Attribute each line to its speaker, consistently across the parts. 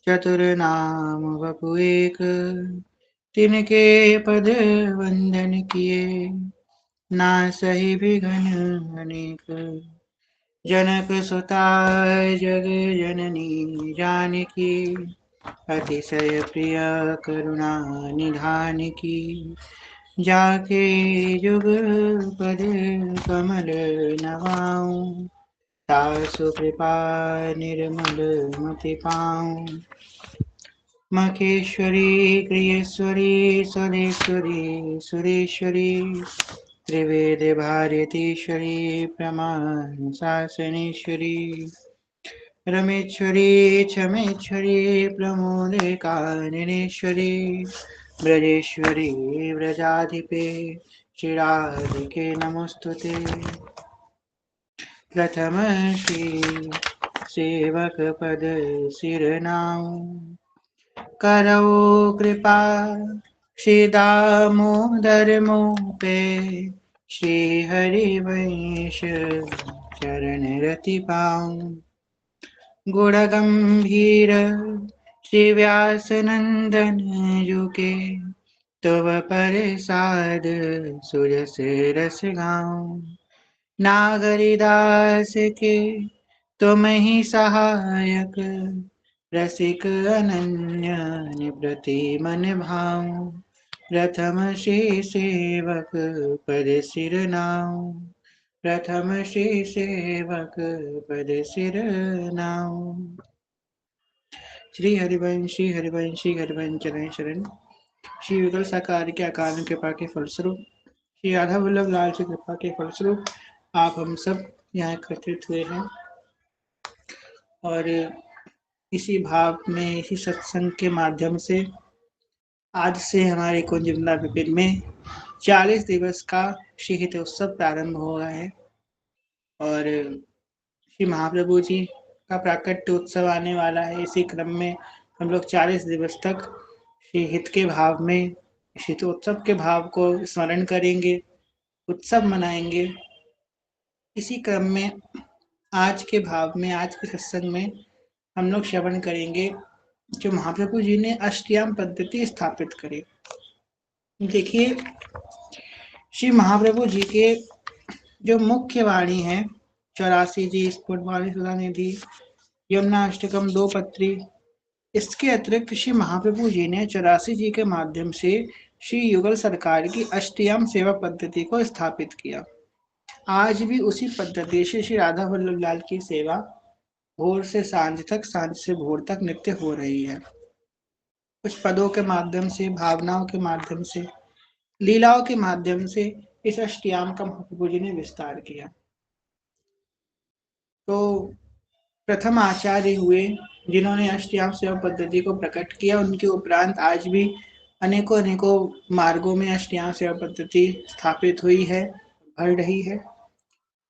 Speaker 1: चतुर्नाम वपु एक, तिनके पद वंदन किए, ना सही विघन अनेक। जनक सुता जग जननी जानकी, अतिशय प्रिय करुणा निधान की। जाके जुग पद कमल नवाऊं, तासु कृपा निर्मल मति पाऊं। मखेश्वरी प्रियेश्वरी सुरेश्वरी सुरेश्वरी, त्रिवेद भारतीश्वरी प्रमाण शासनेश्वरी। रमेश्वरी क्षमेश्वरी प्रमोदे काननेश्वरी, ब्रजेश्वरी व्रजाधिपे श्रीराधिके नमोस्तुते। प्रथम श्री सेवक पद सिरनाऊं, करो कृपा श्री दामोदर मोह पे, श्री हरि वंश चरण रति पाऊं। गुण गंभीर श्री व्यास नंदन जुके, तव प्रसाद सुरस रस गाऊं। नागरिदास के तुम ही सहायक, रसिक अनन्य प्रति मन भाऊं। प्रथम श्री सेवक पद सिरनाऊं, प्रथम श्री सेवक पद सिरनाऊं। श्री हरिवंश श्री हरिवंश श्री हरिवंश चरण शरण। श्री युगल साकार के अकाल कृपा के फलस्वरूप, श्री राधा वल्लभ लाल की कृपा के फलस्वरूप आप हम सब यहाँ एकत्रित हुए हैं और इसी भाव में, इसी सत्संग के माध्यम से आज से हमारे कुंज वृंदा विपिन में 40 दिवस का श्री हित उत्सव प्रारंभ हो गया है और श्री महाप्रभु जी का प्राकट्य उत्सव आने वाला है। इसी क्रम में हम लोग 40 दिवस तक श्री हित के भाव में, श्री उत्सव के भाव को स्मरण करेंगे, उत्सव मनाएंगे। इसी क्रम में आज के भाव में, आज के सत्संग में हम लोग श्रवण करेंगे जो महाप्रभु जी ने अष्टयाम पद्धति स्थापित करी। देखिए, श्री महाप्रभु जी के जो मुख्य वाणी है 84 जी, स्फुटवाणी सुधा निधि, यमुना अष्टकम, 2 पत्री, इसके अतिरिक्त श्री महाप्रभु जी ने 84 जी के माध्यम से श्री युगल सरकार की अष्टयाम सेवा पद्धति को स्थापित किया। आज भी उसी पद्धति से श्री राधा वल्लभ लाल की सेवा भोर से सांझ तक, सांझ से भोर तक नित्य हो रही है। कुछ पदों के माध्यम से, भावनाओं के माध्यम से, लीलाओं के माध्यम से इस अष्टयाम का महाप्रभु जी ने विस्तार किया। तो प्रथम आचार्य हुए जिन्होंने अष्टयाम सेवा पद्धति को प्रकट किया, उनके उपरांत आज भी अनेकों मार्गों में अष्टयाम सेवा पद्धति स्थापित हुई है, बढ़ रही है।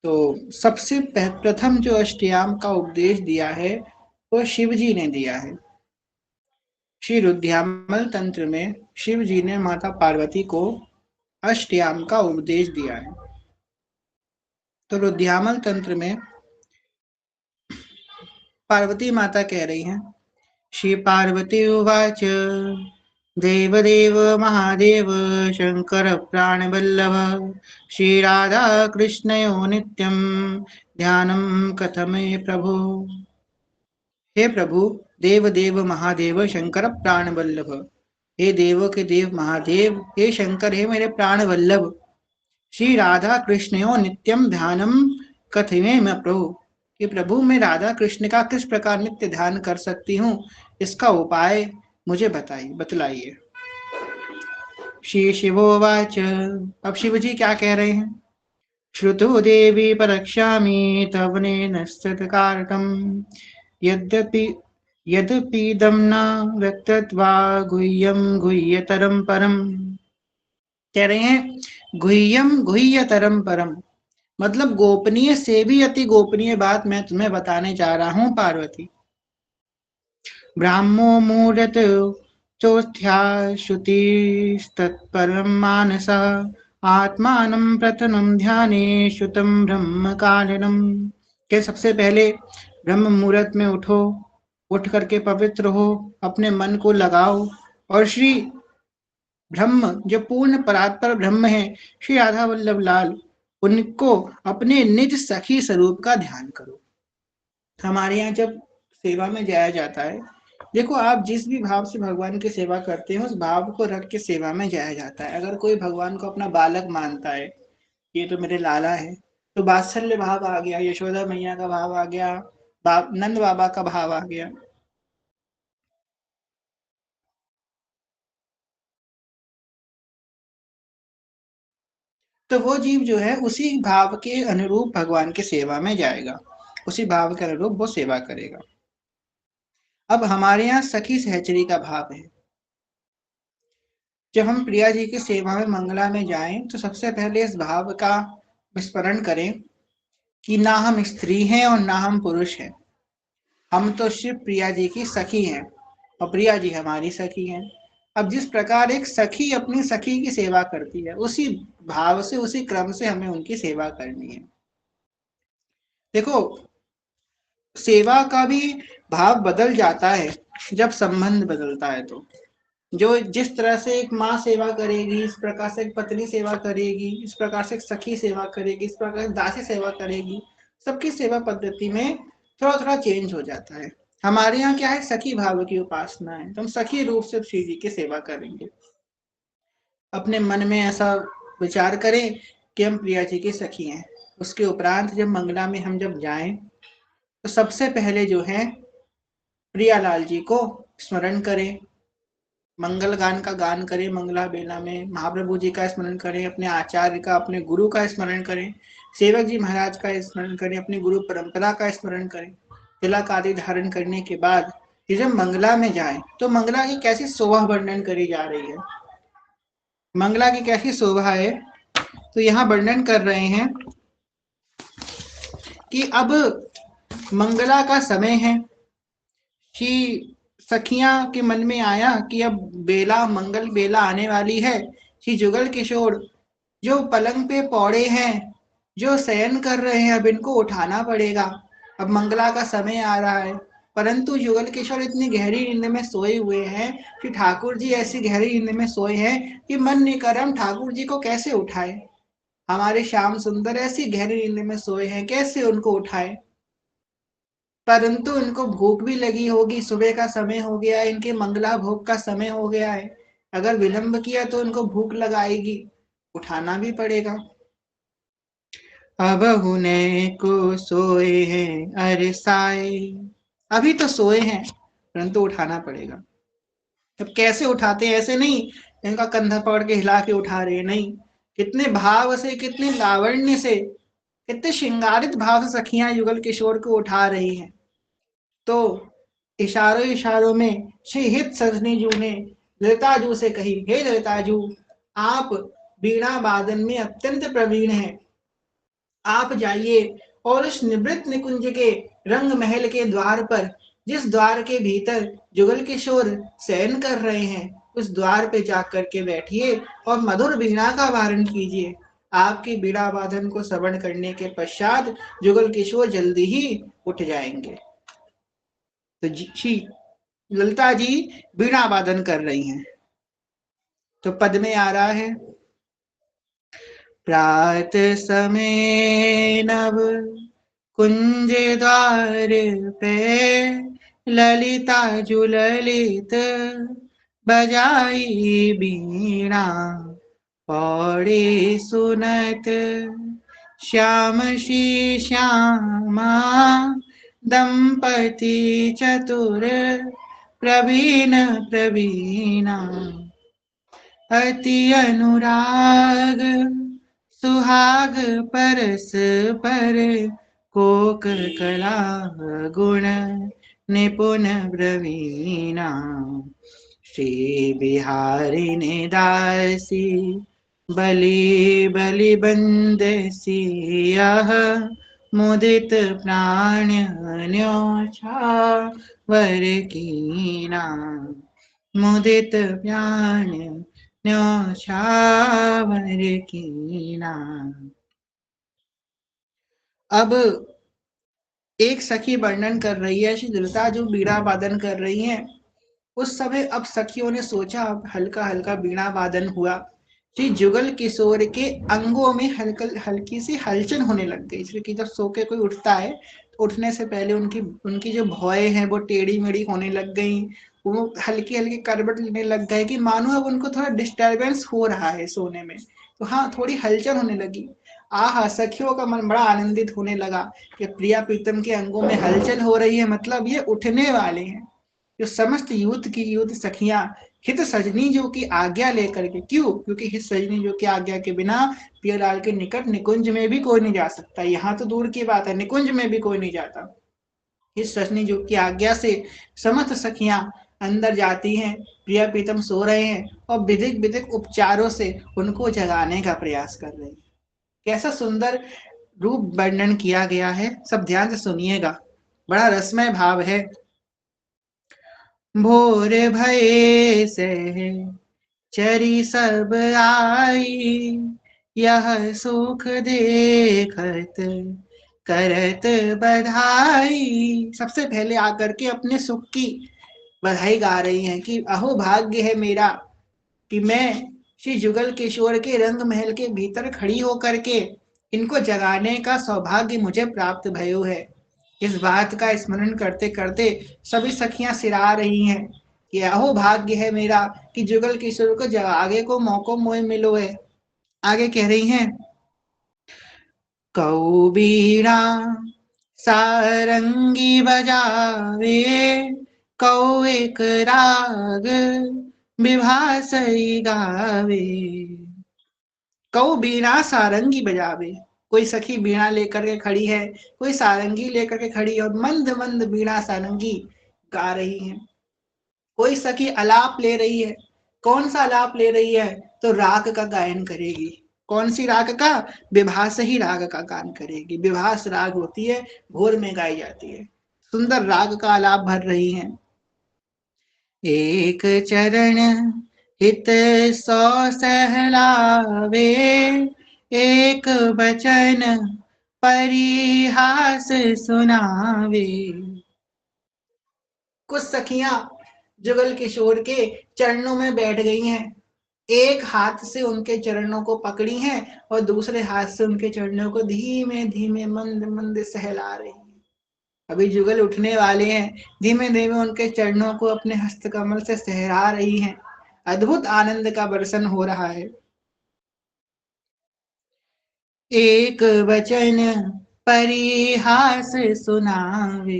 Speaker 1: तो सबसे प्रथम जो अष्टयाम का उपदेश दिया है वो शिव जी ने दिया है। श्री रुद्रयामल तंत्र में शिव जी ने माता पार्वती को अष्टयाम का उपदेश दिया है। तो रुद्रयामल तंत्र में पार्वती माता कह रही हैं, श्री पार्वती उवाच, देवदेव महादेव शंकर प्राणवल्लभ, श्री राधा कृष्णयो नित्यं ध्यानं कथमे प्रभु। हे प्रभु, देव देव महादेव शंकर प्राणवल्लभ, हे देवों के देव महादेव, हे शंकर, हे मेरे प्राणवल्लभ, श्री राधा कृष्णयो नित्यम ध्यानम कथमे मैं प्रभु, कि प्रभु मैं राधा कृष्ण का किस प्रकार नित्य ध्यान कर सकती हूँ, इसका उपाय मुझे बतलाइए। श्री शिवोवाच, अब शिव जी क्या कह रहे हैं, श्रुतो देवी परक्ष्यामि तव नेनस्तत्कारकम्, यद्यपीदं न व्यक्तत्वा गुह्यं गुह्यतरं परम। कह रहे हैं गुह्यम गुह्यतरम परम, मतलब गोपनीय से भी अति गोपनीय बात मैं तुम्हें बताने जा रहा हूं पार्वती। ब्राह्मो मूढ़त चौथ्या श्रुतिस्तत्परम मानस, आत्मानं प्रथमं ध्याने श्रुतं ब्रह्म कारणम। के सबसे पहले ब्रह्म मुहूर्त में उठो, उठ करके पवित्र हो, अपने मन को लगाओ और श्री ब्रह्म जो पूर्ण परात्पर ब्रह्म है, श्री राधा वल्लभ लाल, उनको अपने निज सखी स्वरूप का ध्यान करो। हमारे यहाँ जब सेवा में जाया जाता है, देखो आप जिस भी भाव से भगवान की सेवा करते हैं उस भाव को रख के सेवा में जाया जाता है। अगर कोई भगवान को अपना बालक मानता है, ये तो मेरे लाला है, तो वात्सल्य भाव आ गया, यशोदा मैया का भाव आ गया, नंद बाबा का भाव आ गया। तो वो जीव जो है उसी भाव के अनुरूप भगवान की सेवा में जाएगा, उसी भाव के अनुरूप वो सेवा करेगा। अब हमारे यहाँ सखी सहचरी का भाव है। जब हम प्रिया जी की सेवा में मंगला में जाएं तो सबसे पहले इस भाव का विस्मरण करें कि ना हम स्त्री हैं और ना हम पुरुष हैं, हम तो शिव प्रिया जी की सखी हैं और प्रिया जी हमारी सखी हैं। अब जिस प्रकार एक सखी अपनी सखी की सेवा करती है, उसी भाव से उसी क्रम से हमें उनकी सेवा करनी है। देखो, सेवा का भी भाव बदल जाता है जब संबंध बदलता है। तो जो जिस तरह से एक माँ सेवा करेगी, इस प्रकार से एक पत्नी सेवा करेगी, इस प्रकार से एक सखी सेवा करेगी, इस प्रकार से दासी सेवा करेगी, सबकी सेवा पद्धति में थोड़ा थोड़ा चेंज हो जाता है। हमारे यहाँ क्या है, सखी भाव की उपासना है, तो हम सखी रूप से श्री जी की सेवा करेंगे। अपने मन में ऐसा विचार करें कि हम प्रिया जी की सखी हैं। उसके उपरांत जब मंगला में हम जब जाएं तो सबसे पहले जो है प्रियालाल जी को स्मरण करें, मंगल गान का गान करें, मंगला बेला में महाप्रभु जी का स्मरण करें, अपने आचार्य का, अपने गुरु का स्मरण करें, सेवक जी महाराज का स्मरण करें, अपनी गुरु परंपरा का स्मरण करें। तिलक आदि धारण करने के बाद ये जब मंगला में जाए तो मंगला की कैसी शोभा वर्णन करी जा रही है, मंगला की कैसी शोभा है, तो यहाँ वर्णन कर रहे हैं कि अब मंगला का समय है कि सखियां के मन में आया कि अब बेला, मंगल बेला आने वाली है। कि जुगल किशोर जो पलंग पे पौड़े हैं, जो शयन कर रहे हैं, अब इनको उठाना पड़ेगा। अब मंगला का समय आ रहा है, परंतु युगल किशोर इतनी गहरी नींद में सोए हुए हैं कि ठाकुर जी ऐसी गहरी नींद में सोए हैं कि मन नहीं कर हम ठाकुर जी को कैसे उठाए। हमारे श्याम सुंदर ऐसी गहरी नींद में सोए हैं, कैसे उनको उठाए। परंतु इनको भूख भी लगी होगी, सुबह का समय हो गया है, इनके मंगला भोग का समय हो गया है, अगर विलंब किया तो इनको भूख लगाएगी, उठाना भी पड़ेगा। अब हुने को सोए हैं अरे साए, अभी तो सोए हैं परंतु उठाना पड़ेगा। अब कैसे उठाते हैं, ऐसे नहीं इनका कंधा पकड़ के हिला के उठा रहे, नहीं, कितने भाव से, कितने लावण्य से, कितने श्रृंगारित भाव से सखियां युगल किशोर को उठा रही हैं। तो इशारों इशारों में श्री हित सजनी जू ने ललिताजू से कही, हे ललिताजू, आप बीणा वादन में अत्यंत प्रवीण हैं, आप जाइए और उस निवृत्त निकुंज के रंग महल के द्वार पर, जिस द्वार के भीतर जुगल किशोर शयन कर रहे हैं, उस द्वार पे जाकर के बैठिए और मधुर बीणा का वारण कीजिए। आपकी बीणा वादन को श्रवण करने के पश्चात जुगल किशोर जल्दी ही उठ जाएंगे। तो जी ललिता जी बीणा वादन कर रही हैं। तो पद में आ रहा है, प्रात समय नव कुंज द्वार पे ललिता जुललित बजाई बीणा, पौड़े सुनत श्याम श्री श्यामा दंपति चतुर प्रवीण प्रवीणा, अति अनुराग सुहाग परस पर कोक कला गुण निपुण प्रवीणा, श्री बिहारी ने दासी बलि बलि बंद सियाह, मुदित प्राण न्योछावर कीना, मुदित प्राण न्योछावर कीना। अब एक सखी वर्णन कर रही है, श्री ललिता जो बीड़ा वादन कर रही हैं। उस समय अब सखियों ने सोचा, अब हल्का हल्का बीड़ा वादन हुआ। श्री जुगल किशोर के अंगों में हल्की सी हलचल होने लग गई, क्योंकि जब सो के कोई उठता है तो उठने से पहले उनकी उनकी जो भौएं हैं वो टेढ़ी मेढ़ी होने लग गई। वो हल्की हल्की करवट लेने लग गए कि मानो अब उनको थोड़ा डिस्टरबेंस हो रहा है सोने में। तो हाँ, थोड़ी हलचल होने लगी। आहा, सखियों का मन बड़ा आनंदित होने लगा कि प्रिया प्रीतम के अंगों में हलचल हो रही है, मतलब ये उठने वाले हैं। जो समस्त युद्ध की युद्ध सखियां हित सजनी जो की आज्ञा लेकर के, क्यों? क्योंकि हित सजनी जो की आज्ञा के बिना पियलाल के निकट निकुंज में भी कोई नहीं जा सकता। यहाँ तो दूर की बात है, निकुंज में भी कोई नहीं जाता। हित सजनी जो की आज्ञा से समस्त सखियां अंदर जाती हैं। प्रिया प्रीतम सो रहे हैं और विधिक विधिक उपचारों से उनको जगाने का प्रयास कर रहे हैं। कैसा सुंदर रूप वर्णन किया गया है, सब ध्यान से सुनिएगा, बड़ा रसमय भाव है। भोर भये से चरी सब आई, यह सुख देखत करत बधाई। सबसे पहले आकर के अपने सुख की बधाई गा रही हैं कि अहो भाग्य है मेरा कि मैं श्री जुगल किशोर के रंग महल के भीतर खड़ी होकर के इनको जगाने का सौभाग्य मुझे प्राप्त भयो है। इस बात का स्मरण करते करते सभी सखियां सिरा रही हैं कि अहो भाग्य है मेरा कि जुगल किशोर को आगे को मौको मोह मिलो है। आगे कह रही हैं, कौबीरा सारंगी बजावे, कौ एक राग विभासई गावे। कौ बीणा सारंगी बजावे, कोई सखी बीणा लेकर के खड़ी है, कोई सारंगी लेकर के खड़ी है और मंद मंद बीणा सारंगी गा रही है। कोई सखी अलाप ले रही है। कौन सा अलाप ले रही है? तो राग का गायन करेगी। कौन सी राग का? विभास ही राग का गान करेगी। विभास राग होती है, भोर में गाई जाती है। सुंदर राग का आलाप भर रही हैं। एक चरण हित सौ सहलावे, एक बचन परिहास सुनावे। कुछ सखियां जुगल किशोर के चरणों में बैठ गई हैं। एक हाथ से उनके चरणों को पकड़ी हैं और दूसरे हाथ से उनके चरणों को धीमे धीमे मंद मंद सहला रही हैं। अभी जुगल उठने वाले हैं, धीमे धीमे उनके चरणों को अपने हस्तकमल से सहरा रही हैं। अद्भुत आनंद का बरसन हो रहा है। एक वचन परिहास सुनावे।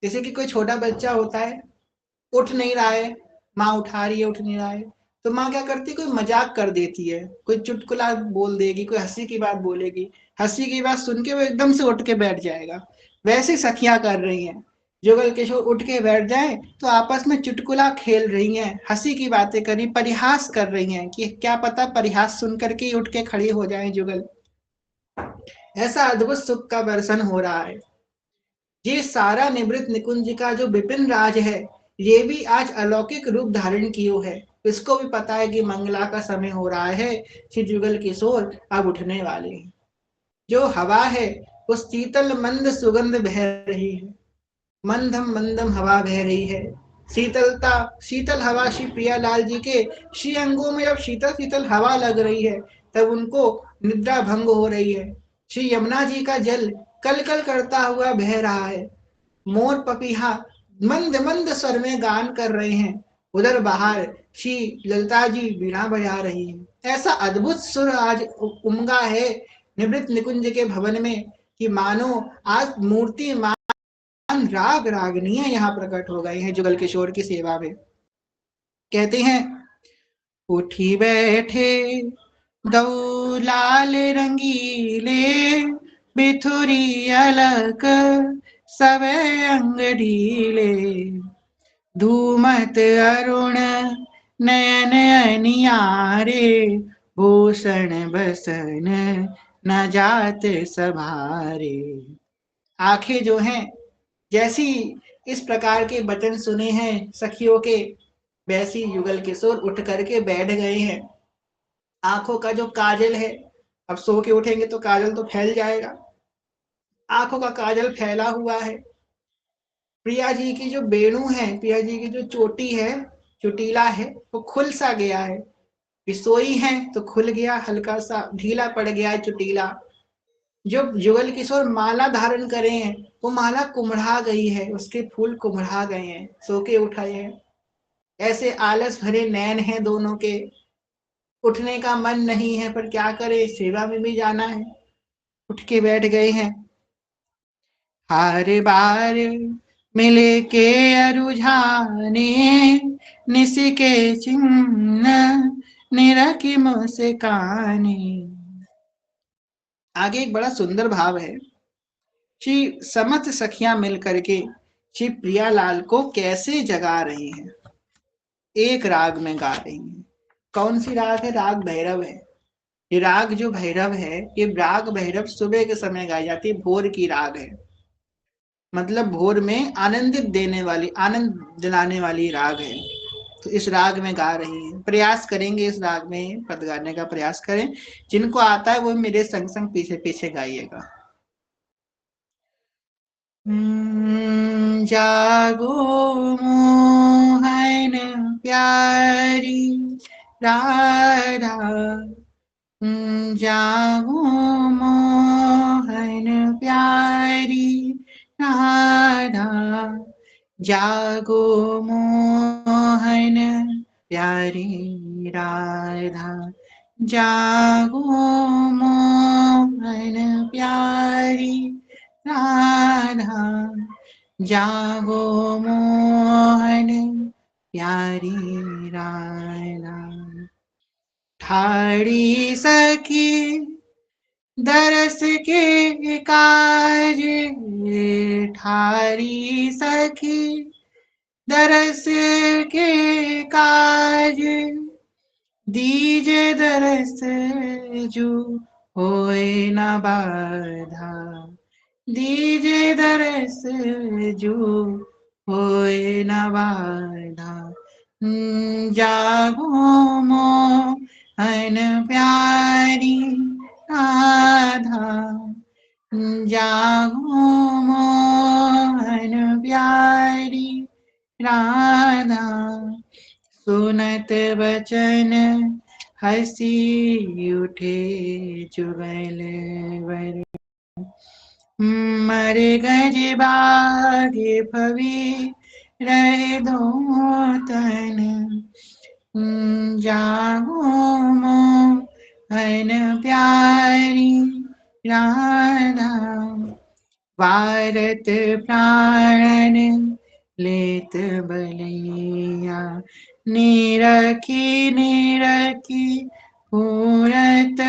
Speaker 1: जैसे कि कोई छोटा बच्चा होता है, उठ नहीं रहा है, माँ उठा रही है, उठ नहीं रहा है, तो माँ क्या करती है? कोई मजाक कर देती है, कोई चुटकुला बोल देगी, कोई हंसी की बात बोलेगी। हंसी की बात सुन के वो एकदम से उठ के बैठ जाएगा। वैसे सखियां कर रही हैं। जुगल किशोर उठ के बैठ जाए तो आपस में चुटकुला खेल रही हैं, हंसी की बातें कर रही, परिहास कर रही हैं कि क्या पता परिहास सुन करके ही उठ के खड़ी हो जाए जुगल। ऐसा अद्भुत सुख का दर्शन हो रहा है। ये सारा निवृत्त निकुंज का जो विपिन राज है, ये भी आज अलौकिक रूप धारण कियो है। इसको भी पता है कि मंगला का समय हो रहा है, श्री जुगल किशोर अब उठने वाले हैं। जो हवा है वो शीतल मंद सुगंध बह रही है, मंदम मंदम हवा बह रही है। शीतलता, शीतल हवा श्री प्रियालाल जी के श्री अंगों में जब शीतल शीतल हवा लग रही है, तब उनको निद्रा भंग हो रही है। श्री यमुना जी का जल कल कल करता हुआ बह रहा है। मोर पपीहा मंद मंद स्वर में गान कर रहे हैं। उधर बाहर श्री ललिता जी बीणा बजा रही है। ऐसा अद्भुत सुर आज उमगा है निवृत्त निकुंज के भवन में कि मानो आज मूर्ति राग रागनियां यहाँ प्रकट हो गए हैं जुगल किशोर की सेवा में। कहते हैं, उठी बैठे दो लाल रंगीले, बिथुरी अलक सब अंग ढीले, धूमत अरुण नयन अनियारे, भूषण बसन न जात सभारे। आंखें जो हैं, जैसी इस प्रकार के वचन सुने हैं सखियों के, वैसी युगल किशोर उठ करके बैठ गए हैं। आंखों का जो काजल है, अब सो के उठेंगे तो काजल तो फैल जाएगा। आंखों का काजल फैला हुआ है। प्रिया जी की जो बेणु है, प्रिया जी की जो चोटी है, चुटीला है, वो खुल सा गया है। सोई है तो खुल गया, हल्का सा ढीला पड़ गया है चुटीला। जो जुगल किशोर माला धारण करे हैं, वो माला कुम्हड़ा गई है, उसके फूल कुम्हड़ा गए हैं, सो के उठाए हैं। ऐसे आलस भरे नैन हैं दोनों के, उठने का मन नहीं है, पर क्या करे, सेवा में भी जाना है। उठ के बैठ गए हैं। हर बार मिले के अरुझाने, निसी के चिन्ह निरखी मुस्काने। आगे एक बड़ा सुंदर भाव है। श्री समस्त सखियां मिल करके श्री प्रियालाल को कैसे जगा रही हैं, एक राग में गा रही हैं। कौन सी राग है? राग भैरव है। ये राग जो भैरव है, ये राग भैरव सुबह के समय गाई जाती है, भोर की राग है। मतलब भोर में आनंदित देने वाली, आनंद दिलाने वाली राग है। तो इस राग में गा रही है। प्रयास करेंगे इस राग में पद गाने का प्रयास करें। जिनको आता है वो मेरे संग संग पीछे पीछे गाइएगा। जागो मोहन प्यारी राधा, जागो मोहन प्यारी राधा, जागो मोहन प्यारी राधा, जागो मोहन प्यारी राधा, जागो मोहन प्यारी राधा। ठाड़ी सखी दरस के काज, ठाड़ी सखी दरस के काज, दीजे दरस जो होए न बाधा, दीजे दरस जो होए न बाधा। जागो मोहन प्यारी राधा, जागो मोहन प्यारी राधा। सुनत बचन हसी उठे जुगल वर, मर गज बागे भवी रहे दो तन, जागो मोहन प्यारी राधा। वारत प्राण लेत बलैया, निरखी निरखी पूरत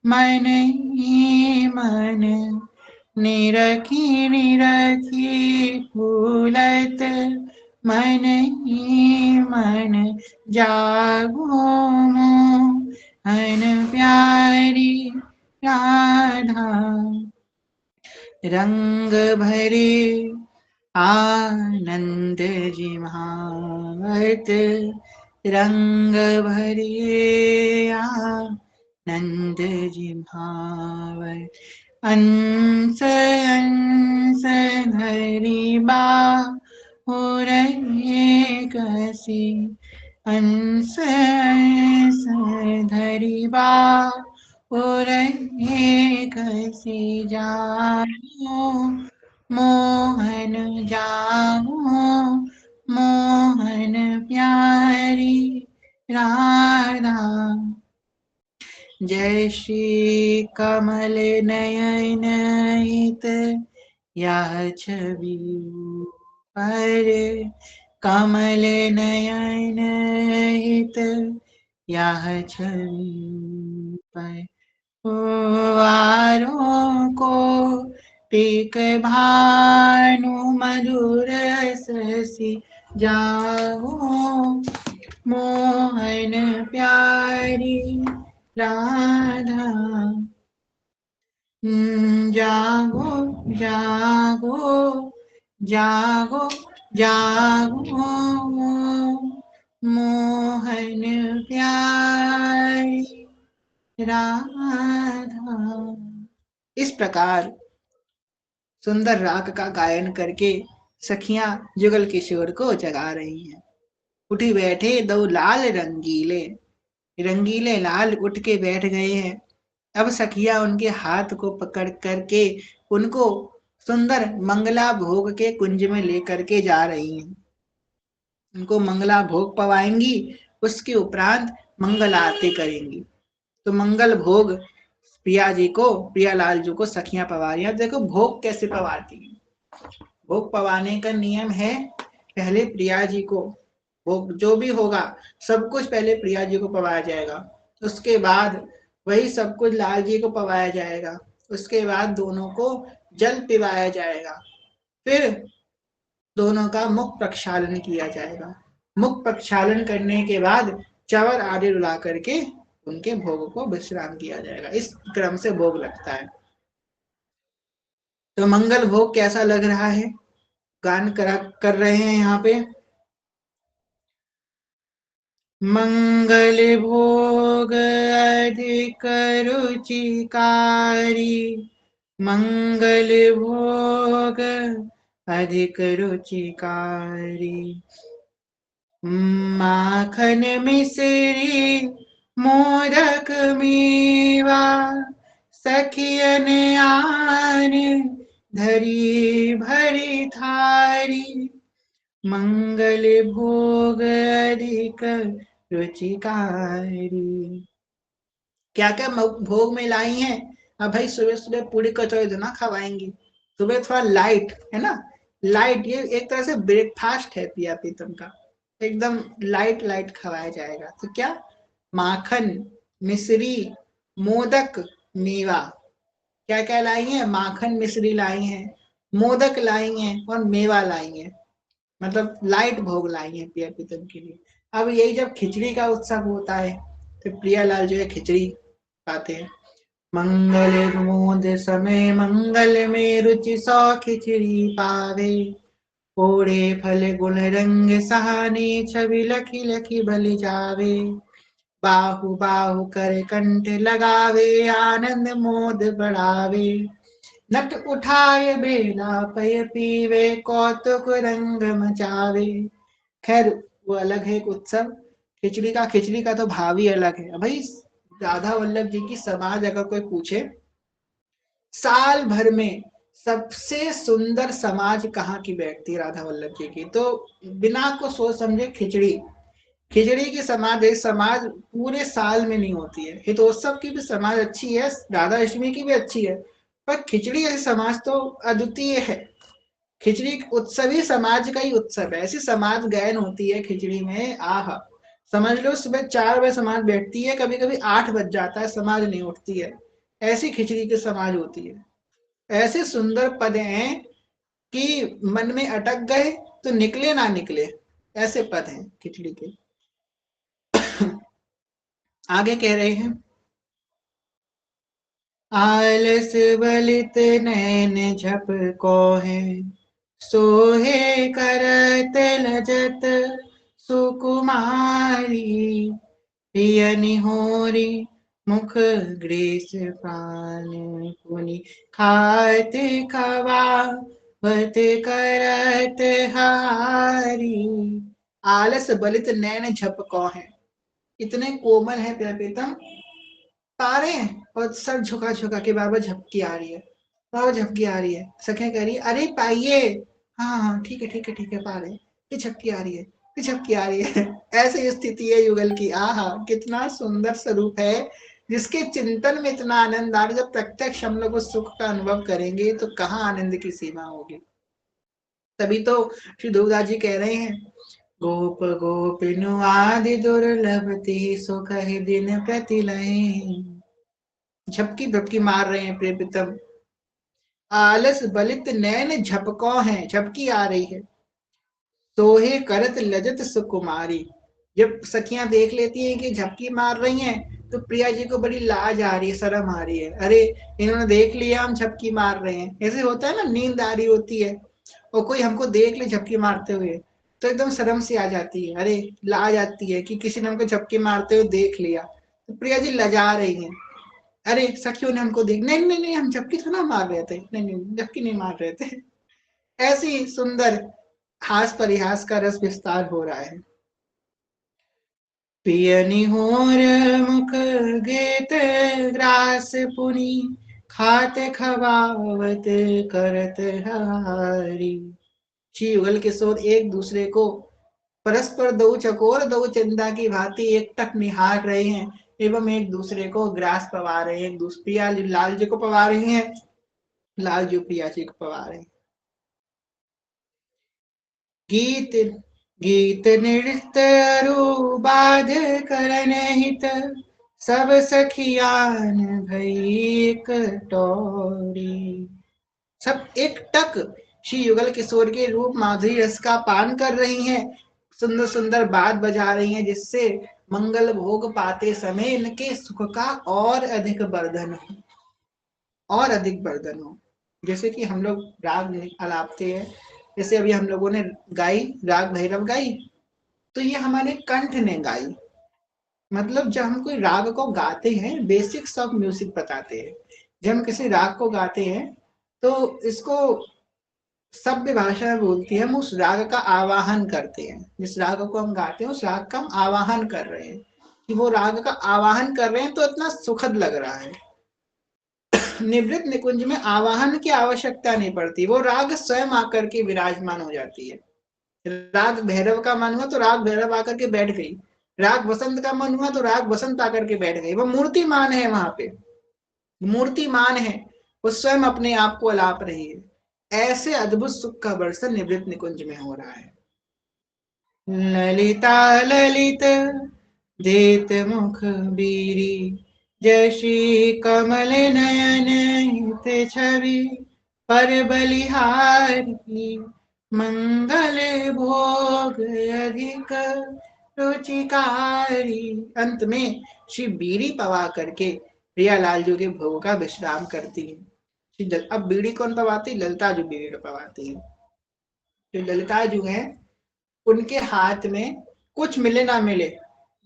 Speaker 1: मन ही मन, निरखी निरखी फूलत मन ही मन। जागो मोहन प्यारी राधा, रंग भरे आनंद जिमावत, रंग भरे आनंद जिमावत। अंश अंश धरी बा हो रहे कसी, अंश अंश धरी बा हो रहे कसी। जागो मोहन, जागो मोहन प्यारी राधा। जय श्री कमल नयन हित, यह छवि पर कमल नयन हित, यह छवि पर। वारों को टिक भानु मधुर ससी, जागो मोहन प्यारी राधा। जागो जागो जागो जागो मोहन प्यारी राधा। इस प्रकार सुंदर राग का गायन करके सखियां जुगल किशोर को जगा रही हैं। उठी बैठे दो लाल रंगीले, रंगीले लाल उठ के बैठ गए हैं। अब सखिया उनके हाथ को पकड़ करके उनको सुंदर मंगला भोग के कुंज में लेकर के जा रही हैं। उनको मंगला भोग पवाएंगी, उसके उपरांत मंगल आरती करेंगी। तो मंगल भोग प्रिया जी को, प्रियालाल जी को सखियां पवा रही हैं। देखो भोग कैसे पवाती हैं। भोग पवाने का नियम है, पहले प्रिया जी को भोग जो भी होगा सब कुछ पहले प्रिया जी को पवाया जाएगा, उसके बाद वही सब कुछ लाल जी को पवाया जाएगा, उसके बाद दोनों को जल पिलाया जाएगा, फिर दोनों का मुख प्रक्षालन किया जाएगा। मुख प्रक्षालन करने के बाद चवर आदि रुला करके उनके भोग को विश्राम किया जाएगा। इस क्रम से भोग लगता है। तो मंगल भोग कैसा लग रहा है, गान कर रहे हैं यहाँ पे। मंगल भोग अधिक रुचिकारी, मंगल भोग अधिक रुचिकारी, माखन मिश्री मोदक मेवा, सखियन आन धरी भरी थारी, मंगल भोग अधिक रुचिकारी। क्या क्या भोग में लाई हैं। अब भाई सुबह सुबह पूरी कचौड़ी तो ना खवाएंगी, सुबह थोड़ा लाइट है ना, लाइट, ये एक तरह से ब्रेकफास्ट है पिया पीतम का, एकदम लाइट लाइट खवाया जाएगा। तो क्या, माखन मिश्री मोदक मेवा, क्या क्या लाई हैं, माखन मिश्री लाई हैं, मोदक लाई हैं और मेवा लाई हैं, मतलब लाइट भोग लाई है प्रिया प्रीतम के लिए। अब यही जब खिचड़ी का उत्सव होता है तो प्रियालाल जो है खिचड़ी खाते हैं। मंगल मोद समय मंगल में रुचि सौ खिचड़ी पावे, ओढ़े फल गुण रंग सहाने छवि लखी लखी बलि जावे, बाहु बाहु कर कंठ लगावे आनंद मोद बढ़ावे, नट उठाए बेला पय पीवे कौतुक रंग मचावे। खैर वो अलग है एक उत्सव, खिचड़ी का तो भाव ही अलग है। भाई राधा वल्लभ जी की समाज अगर कोई पूछे साल भर में सबसे सुंदर समाज कहाँ की बैठती है राधा वल्लभ जी की, तो बिना को सोच समझे खिचड़ी, खिचड़ी की समाज, एक समाज पूरे साल में नहीं होती है। हितोत्सव की भी समाज अच्छी है, राधा अष्टमी की भी अच्छी है, पर खिचड़ी ऐसी समाज तो अद्वितीय है। खिचड़ी उत्सव ही समाज का ही उत्सव है। ऐसी समाज गायन होती है खिचड़ी में, आह, समझ लो सुबह 4 बजे समाज बैठती है, कभी कभी 8 बज जाता है समाज नहीं उठती है, ऐसी खिचड़ी की समाज होती है। ऐसे सुंदर पद हैं कि मन में अटक गए तो निकले ना निकले, ऐसे पद हैं खिचड़ी के। आगे कह रहे हैं, आलस बलित नैन झपको है, सोहे करत लजत सुकुमारी, पिय निहोरी मुख ग्रीस पान पुनि, खात खवावत करत हारी। आलस बलित नैन झपको है, इतने कोमल है प्रियतम, पा रहे हैं और सर झुका झुका के बाबा झपकी आ रही है, बाबा झपकी आ रही है, सखे कह रही है अरे पाइए, हाँ हाँ ठीक है ठीक है ठीक है पा रहे, ये झपकी आ रही है, ये झपकी आ रही है। ऐसी स्थिति है युगल की, आहा कितना सुंदर स्वरूप है, जिसके चिंतन में इतना आनंद आ रहा है। जब प्रत्यक्ष हम लोग उस सुख का अनुभव करेंगे तो कहाँ आनंद की सीमा होगी। तभी तो श्री ध्रुवदास जी कह रहे हैं, गोप गोपिनु आदि दुर्लभति सुख ही दिन प्रति लहे, झपकी झपकी मार रहे हैं प्रियतम। आलस बलित नैन झपको है, झपकी आ रही है, सोहे करत लजत सुकुमारी। जब सखियां देख लेती हैं कि झपकी मार रही हैं तो प्रिया जी को बड़ी लाज आ रही है, शर्म आ रही है, अरे इन्होंने देख लिया हम झपकी मार रहे हैं। ऐसे होता है ना, नींद आ रही होती है और कोई हमको देख ले झपकी मारते हुए तो एकदम शर्म सी आ जाती है, अरे लाज आती है कि किसी ने हमको झपकी मारते हुए देख लिया, तो प्रिया जी लजा रही हैं। अरे सखियों ने हमको देख, नहीं नहीं नहीं हम झपकी थोड़ा मार रहे थे, नहीं नहीं झपकी नहीं मार रहे थे। ऐसी सुंदर हास परिहास का रस विस्तार हो रहा है। पियनि होर मुख गेत ग्रास पुनि, खात खवावत करत हारी। श्री युगल किशोर एक दूसरे को परस्पर दो चकोर दो चंदा की भांति एक टक निहार रहे हैं एवं एक दूसरे को ग्रास पवा रहे हैं। प्रिया लाल जी को पवा रही हैं, लाल जी प्रिया जी को पवा रहे हैं। गीत गीत नृत्य बाध करन हित, सब सखियान भई कटोरी। सब एक टक श्री युगल किशोर के रूप माधुरी रस का पान कर रही हैं, सुंदर सुंदर बात बजा रही हैं, जिससे मंगल भोग पाते समय इनके सुख का और अधिक वर्धन हो, और अधिक वर्धन हो। जैसे कि हम लोग राग अलापते हैं, जैसे अभी हम लोगों ने गाई राग भैरव गाई, तो ये हमारे कंठ ने गाई। मतलब जब हम कोई राग को गाते हैं, बेसिक्स ऑफ म्यूजिक बताते हैं। जब हम किसी राग को गाते हैं तो इसको सभ्य भाषा में बोलती है, हम उस राग का आवाहन करते हैं। जिस राग को हम गाते हैं उस राग का हम आवाहन कर रहे हैं, कि वो राग का आवाहन कर रहे हैं तो इतना सुखद लग रहा है। निवृत्त निकुंज में आवाहन की आवश्यकता नहीं पड़ती, वो राग स्वयं आकर के विराजमान हो जाती है। राग भैरव का मन हुआ तो राग भैरव आकर के बैठ गई, राग वसंत का मन हुआ तो राग वसंत आकर के बैठ गई। वो मूर्तिमान है, वहां पे मूर्तिमान है, वो स्वयं अपने आप को अलाप रही है। ऐसे अद्भुत सुख का वर्षन निवृत्त निकुंज में हो रहा है। ललिता ललित देत मुख बीरी, जशी कमल नयन हित छवि, पर बलिहारी मंगल भोग अधिक रुचिकारी। अंत में श्री बीड़ी पवा करके प्रियालाल जी के भोग का विश्राम करती है। अब बीड़ी कौन पवाती? ललिता जी बीड़ी पवाती है। जो ललिता जी है उनके हाथ में कुछ मिले ना मिले,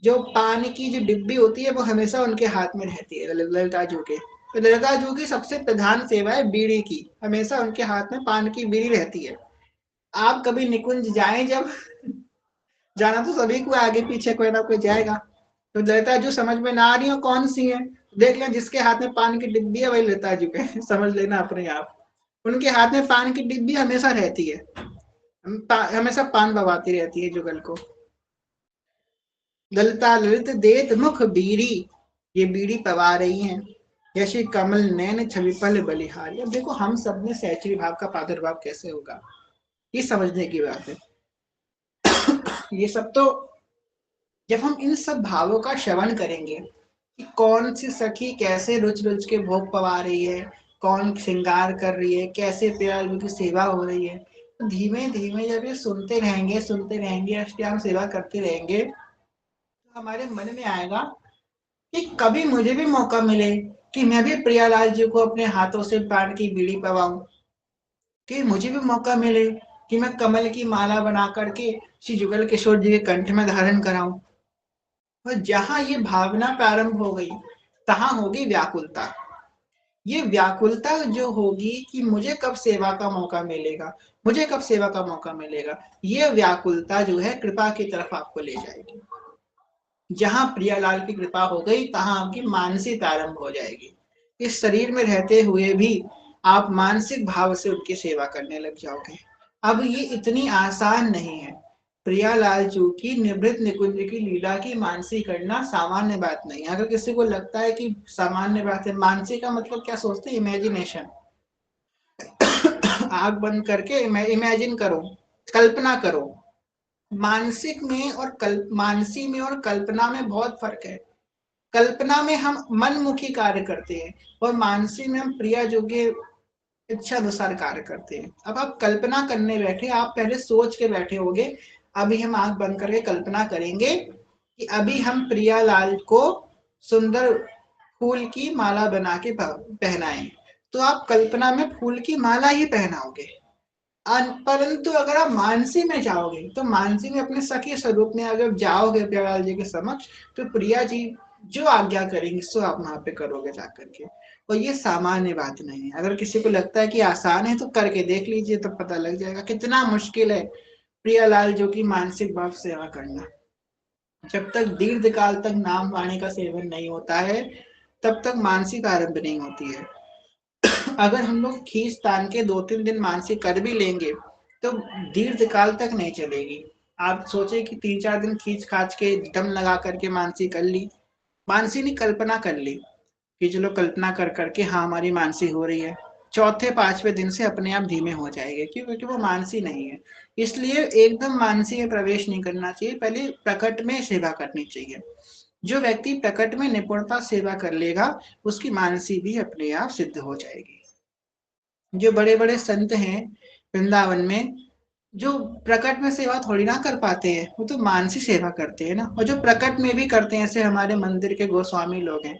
Speaker 1: जो पान की जो डिब्बी होती है वो हमेशा उनके हाथ में रहती है ललिता जू के। तो ललिता जू की सबसे प्रधान सेवा है बीड़ी की, हमेशा उनके हाथ में पान की बीड़ी रहती है। आप कभी निकुंज जाएं, जब जाना तो सभी को आगे पीछे कोई ना कोई जाएगा, तो ललिता जू समझ में ना आ रही हो कौन सी है, देख लें जिसके हाथ में पान की डिब्बी है वही ललिता जू के समझ लेना अपने आप। उनके हाथ में पान की डिब्बी हमेशा रहती है, हमेशा पान बवाती रहती है जुगल को। ललिता ललित देत मुख बीड़ी, ये बीड़ी पवा रही हैं। जैसे कमल नैन छवि पल बलिहारी। अब देखो हम सब में सहचरी भाव का प्रादुर्भाव कैसे होगा, ये समझने की बात है। ये सब तो जब हम इन सब भावों का श्रवण करेंगे कि कौन सी सखी कैसे रुच रुच के भोग पवा रही है, कौन श्रृंगार कर रही है, कैसे प्याल की सेवा हो रही है, तो धीमे धीमे जब ये सुनते रहेंगे अष्टयाम सेवा करते रहेंगे, तो हमारे मन में आएगा कि कभी मुझे भी मौका मिले कि मैं भी प्रियालाल जी को अपने हाथों से पान की बीड़ी पवाऊं, कि मुझे भी मौका मिले कि मैं कमल की माला बना करके श्री जुगल किशोर जी के कंठ में धारण कराऊं। और जहां ये भावना प्रारंभ हो गई, तहां होगी व्याकुलता। ये व्याकुलता जो होगी कि मुझे कब सेवा का मौका मिलेगा, मुझे कब सेवा का मौका मिलेगा, ये व्याकुलता जो है कृपा की तरफ आपको ले जाएगी। जहां प्रियालाल की कृपा हो गई तहां आपकी मानसी प्रारंभ हो जाएगी। इस शरीर में रहते हुए भी आप मानसिक भाव से उनकी सेवा करने लग जाओगे। अब ये इतनी आसान नहीं है। प्रियालाल जी की निवृत्त निकुंज की लीला की मानसी करना सामान्य बात नहीं है। अगर किसी को लगता है कि सामान्य बात है, मानसी का मतलब क्या सोचते हैं? इमेजिनेशन। आग बंद करके इमेजिन करो, कल्पना करो। मानसिक में और मानसी में और कल्पना में बहुत फर्क है। कल्पना में हम मनमुखी कार्य करते हैं और मानसी में हम प्रिया जोग्य इच्छा अनुसार कार्य करते हैं। अब आप कल्पना करने बैठे, आप पहले सोच के बैठे होगे, अभी हम आंख बंद करके कल्पना करेंगे कि अभी हम प्रियालाल को सुंदर फूल की माला बना के पहनाएं, तो आप कल्पना में फूल की माला ही पहनाओगे। परंतु अगर आप मानसी में जाओगे, तो मानसी में अपने सखी स्वरूप में अगर जाओगे प्रियालाल जी के समक्ष, तो प्रिया जी जो आज्ञा करेंगे सो आप वहां पे करोगे जाकर के। और ये सामान्य बात नहीं है। अगर किसी को लगता है कि आसान है तो करके देख लीजिए, तो पता लग जाएगा कितना मुश्किल है प्रियालाल जो कि मानसिक भाव सेवा करना। जब तक दीर्घ काल तक नाम वाणी का सेवन नहीं होता है तब तक मानसिक आरंभ नहीं होती है। अगर हम लोग खींच तान के 2-3 दिन मानसिक कर भी लेंगे तो दीर्घ काल तक नहीं चलेगी। आप सोचे कि 3-4 दिन खींच खाच के दम लगा करके मानसी कर ली, मानसी ने कल्पना कर ली कि चलो कल्पना कर करके हाँ हमारी मानसी हो रही है, चौथे 5वें दिन से अपने आप धीमे हो जाएंगे, क्यों? क्योंकि वो मानसी नहीं है। इसलिए एकदम मानसी में प्रवेश नहीं करना चाहिए, पहले प्रकट में सेवा करनी चाहिए। जो व्यक्ति प्रकट में निपुणता सेवा कर लेगा उसकी मानसी भी अपने आप सिद्ध हो जाएगी। जो बड़े बड़े संत हैं वृंदावन में, जो प्रकट में सेवा थोड़ी ना कर पाते हैं, वो तो मानसी सेवा करते हैं ना। और जो प्रकट में भी करते हैं, ऐसे हमारे मंदिर के गोस्वामी लोग हैं,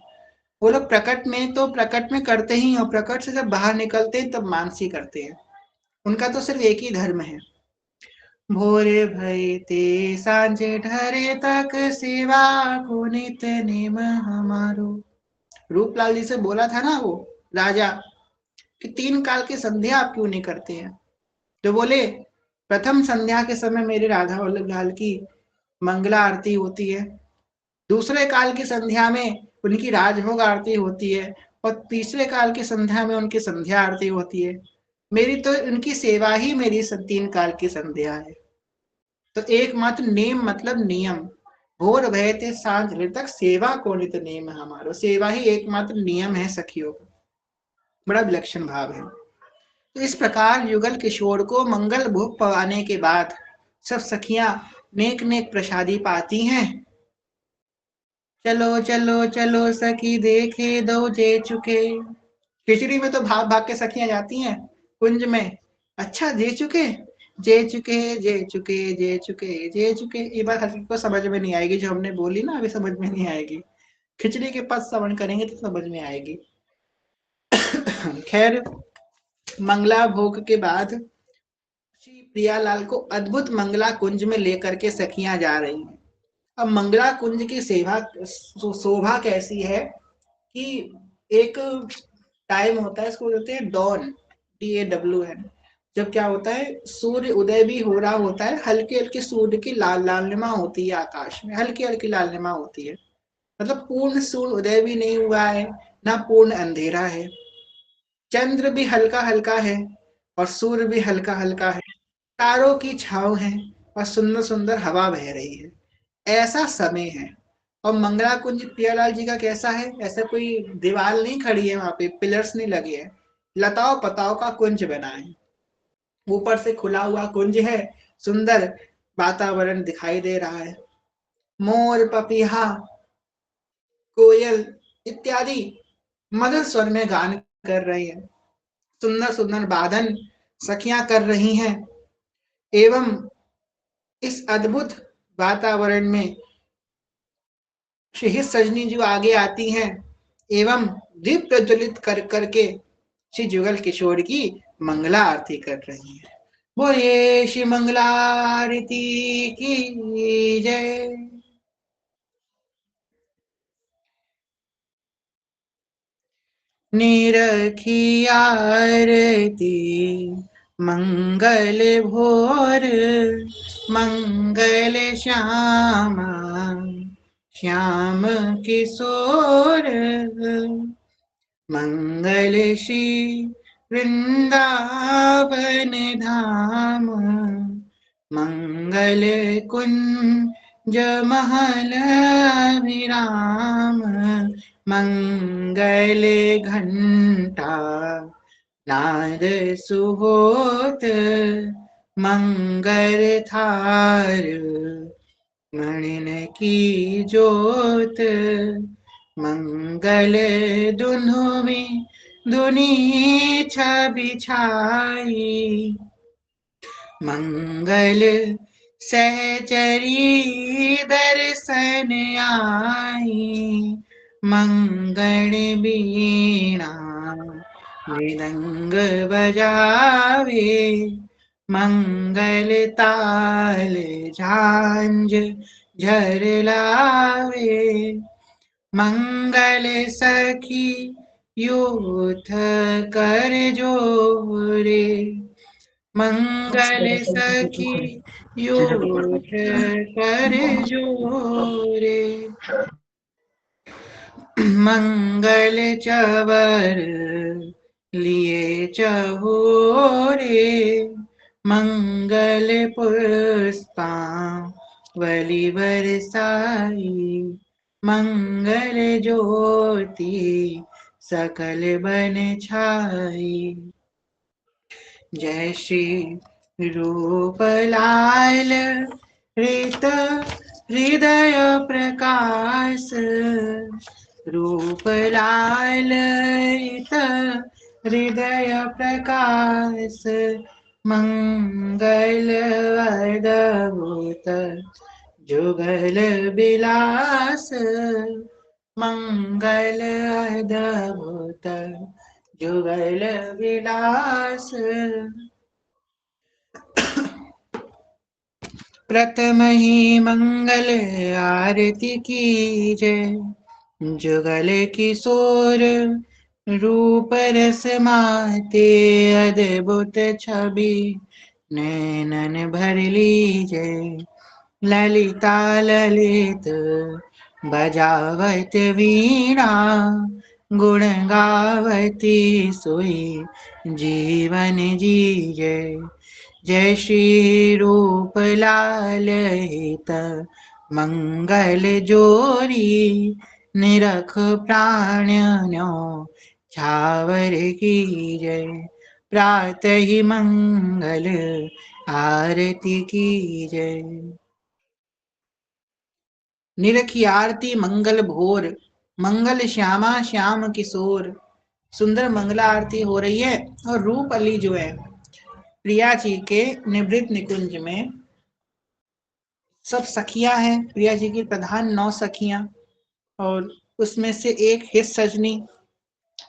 Speaker 1: वो लोग प्रकट में तो प्रकट में करते ही, और प्रकट से जब बाहर निकलते हैं तब मानसी करते हैं। उनका तो सिर्फ एक ही धर्म है, भोरे भय ते सांझे ढरे तक सेवा को नित नेम हमारो। रूपलाल जी से बोला था ना वो राजा कि 3 काल की संध्या आप क्यों नहीं करते हैं? तो बोले प्रथम संध्या के समय मेरे राधा वल्लभ लाल की मंगला आरती होती है, दूसरे काल की संध्या में उनकी राजभोग आरती होती है, और तीसरे काल की संध्या में उनकी संध्या आरती होती है। मेरी तो उनकी सेवा ही मेरी 3 काल की संध्या है। तो एकमात्र नेम मतलब नियम, भोर भय ते सांझ तक सेवा को नित नेम हमारो, सेवा ही एकमात्र नियम है सखियों का। बड़ा विलक्षण भाव है। तो इस प्रकार युगल किशोर को मंगल भोग पवाने के बाद सब सखियां नेक नेक प्रसादी पाती हैं। चलो चलो चलो सखी देखे दो जे चुके, खिचड़ी में तो भाग भाग के सखियां जाती हैं कुंज में। अच्छा जे चुके, जे चुके जे चुके जे चुके जे चुके, ये बात हर किसी को समझ में नहीं आएगी जो हमने बोली ना, अभी समझ में नहीं आएगी। खिचड़ी के पद श्रवण करेंगे तो समझ में आएगी। खैर, मंगला भोग के बाद श्री प्रियालाल को अद्भुत मंगला कुंज में लेकर के सखियां जा रही हैं। अब मंगला कुंज की सेवा शोभा कैसी है कि एक टाइम होता है, इसको बोलते हैं डॉन, DAWN। जब क्या होता है, सूर्य उदय भी हो रहा होता है, हल्की हल्की सूर्य की लाल लालिमा होती है, आकाश में हल्की हल्की लालिमा होती है। मतलब पूर्ण सूर्य उदय भी नहीं हुआ है, ना पूर्ण अंधेरा है, चंद्र भी हल्का हल्का है और सूर्य भी हल्का हल्का है, तारों की छाव है और सुंदर सुंदर हवा बह रही है, ऐसा समय है। और मंगला कुंज प्रियालाल जी का कैसा है, ऐसा कोई दीवार नहीं खड़ी है वहां पे, पिलर्स नहीं लगे हैं, लताओ पताओ का कुंज बना है, ऊपर से खुला हुआ कुंज है, सुंदर वातावरण दिखाई दे रहा है। मोर पपीहा कोयल इत्यादि मधुर स्वर में गान कर रही है, सुंदर सुंदर बादन सखियां कर रही हैं। एवं इस अद्भुत वातावरण में श्री सजनी जो आगे आती हैं एवं दीप प्रज्वलित कर करके श्री जुगल किशोर की मंगला आरती कर रही हैं। बोलिए श्री मंगला आरती की जय। निरखी आरती मंगल भोर, मंगल श्यामा श्याम किशोर, मंगल श्री वृंदावन धाम, मंगल कुंज महल विराम, मंगल घंटा नाद सुहोत, मंगल थार मणिन की जोत, मंगल दुनुमि दुनी छवि छाई, मंगल सहचरी दर्शन आई, मंगल बीणा मृदंग बजावे, मंगल ताल झांझ झरलावे, मंगल सखी यूथ कर जोरे, मंगल सखी यूथ कर जोरे, मंगल चवर लिए चहोरे, मंगल पुष्पावली बरसाई, मंगल ज्योति सकल बन छाई। जय श्री रूप लाल ऋत हृदय प्रकाश, रूप लाल ऋत हृदय प्रकाश, मंगल अद्भुत जुगल विलास, मंगल अद्भुत जुगल विलास। प्रथम ही मंगल आरती की जय, जुगल किशोर रूप रस माते, अद्भुत छवि नैनन भर लीजे, ललिता ललित बजावत वीणा, गुण गावती सोई जीवन जीजे। जय श्री रूप लाल हित मंगल जोरी, निरख प्राण न्यो छावर की जय, प्रातः ही मंगल आरती की जय। निरखी आरती मंगल भोर, मंगल श्यामा श्याम किशोर, सुंदर मंगला आरती हो रही है। और रूप अली जो है प्रिया जी के निवृत्त निकुंज में सब सखियां हैं, प्रिया जी की प्रधान 9 सखियां, और उसमें से एक हित सजनी।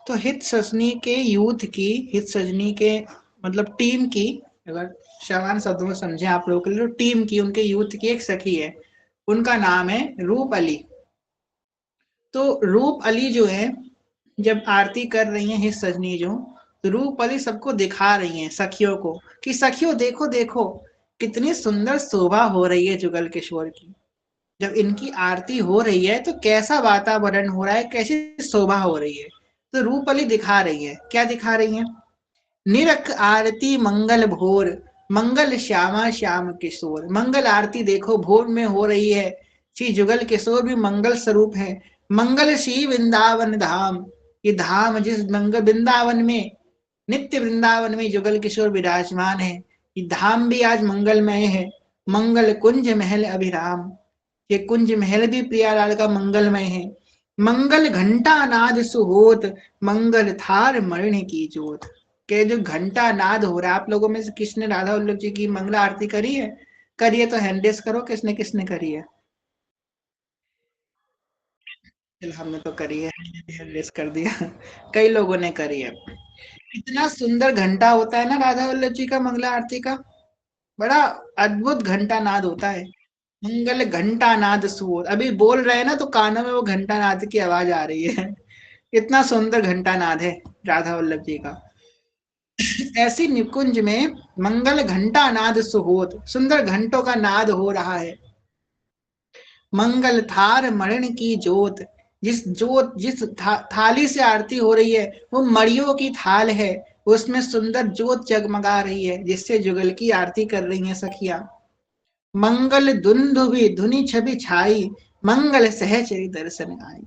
Speaker 1: तो हित सजनी के यूथ की, हित सजनी के मतलब टीम की, अगर सामान्य शब्दों में समझे आप लोगों के लिए, तो टीम की, उनके यूथ की एक सखी है, उनका नाम है रूप अली। तो रूप अली जो है जब आरती कर रही हैं हित सजनी जो, तो रूप अली सबको दिखा रही हैं सखियों को कि सखियों देखो देखो कितनी सुंदर शोभा हो रही है जुगल किशोर की। जब इनकी आरती हो रही है तो कैसा वातावरण हो रहा है, कैसी शोभा हो रही है। तो रूप अली दिखा रही है, क्या दिखा रही है? निरख आरती मंगल भोर, मंगल श्यामा श्याम किशोर। मंगल आरती देखो भोर में हो रही है, श्री जुगल किशोर भी मंगल स्वरूप है। मंगल श्री वृंदावन धाम, ये धाम जिस मंगल वृंदावन में, नित्य वृंदावन में जुगल किशोर विराजमान है, ये धाम भी आज मंगलमय है। मंगल कुंज महल अभिराम, ये कुंज महल भी प्रियालाल का मंगलमय है। मंगल घंटा नाद सुहोत, मंगल थार मरण की जोत। के जो घंटा नाद हो रहा है, आप लोगों में से किसने राधा वल्लभ जी की मंगला आरती करी है? करिए तो हैंड करो, किसने किसने करी है? हमने तो करी है, हैंड कर दिया। कई लोगों ने करी है। इतना सुंदर घंटा होता है ना राधा वल्लभ जी का मंगला आरती का, बड़ा अद्भुत घंटा नाद होता है। मंगल घंटा नाद सुर, अभी बोल रहे हैं ना तो कानों में वो घंटा नाद की आवाज आ रही है। इतना सुंदर घंटा नाद है राधा वल्लभ जी का। ऐसी निकुंज में मंगल घंटा नाद सुहोत, सुंदर घंटों का नाद हो रहा है। मंगल थार मरण की जोत, जिस थाली से आरती हो रही है वो मड़ियों की थाल है, उसमें सुंदर जोत जगमगा रही है, जिससे जुगल की आरती कर रही है सखियां। मंगल दुंदुभि धुनि छवि छाई, मंगल सहचरी दर्शन आई।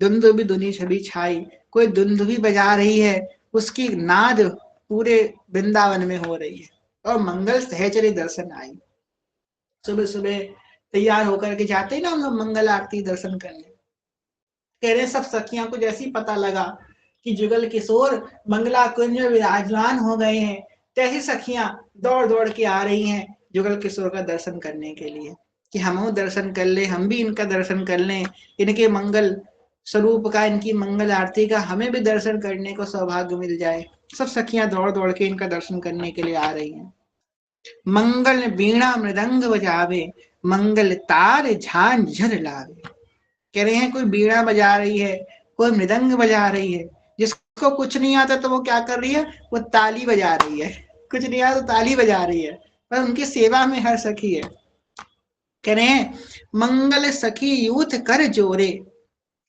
Speaker 1: दुंदुभि धुनि छवि छाई, कोई दुंदुभि बजा रही है, उसकी नाद पूरे वृंदावन में हो रही है। और मंगल सहचरी दर्शन आई, सुबह सुबह तैयार होकर के जाते ही ना हम लोग मंगल आरती दर्शन करने। कह रहे सब सखियां को जैसे ही पता लगा कि जुगल किशोर मंगला कुंज में विराजमान हो गए हैं, तैसी सखियां दौड़ दौड़ के आ रही हैं जुगल किशोर का दर्शन करने के लिए, कि हम दर्शन कर ले, हम भी इनका दर्शन कर लें, इनके मंगल स्वरूप का, इनकी मंगल आरती का हमें भी दर्शन करने को सौभाग्य मिल जाए। सब सखियां दौड़ दौड़ के इनका दर्शन करने के लिए आ रही हैं। मंगल वीणा मृदंग बजावे, मंगल तार झांझर लावे। कह रहे हैं कोई बीड़ा बजा रही है, कोई मृदंग बजा रही है, जिसको कुछ नहीं आता तो वो क्या कर रही है, वो ताली बजा रही है, कुछ नहीं आता तो ताली बजा रही है, पर उनकी सेवा में हर सखी है। कह रहे हैं मंगल सखी यूथ कर जोरे,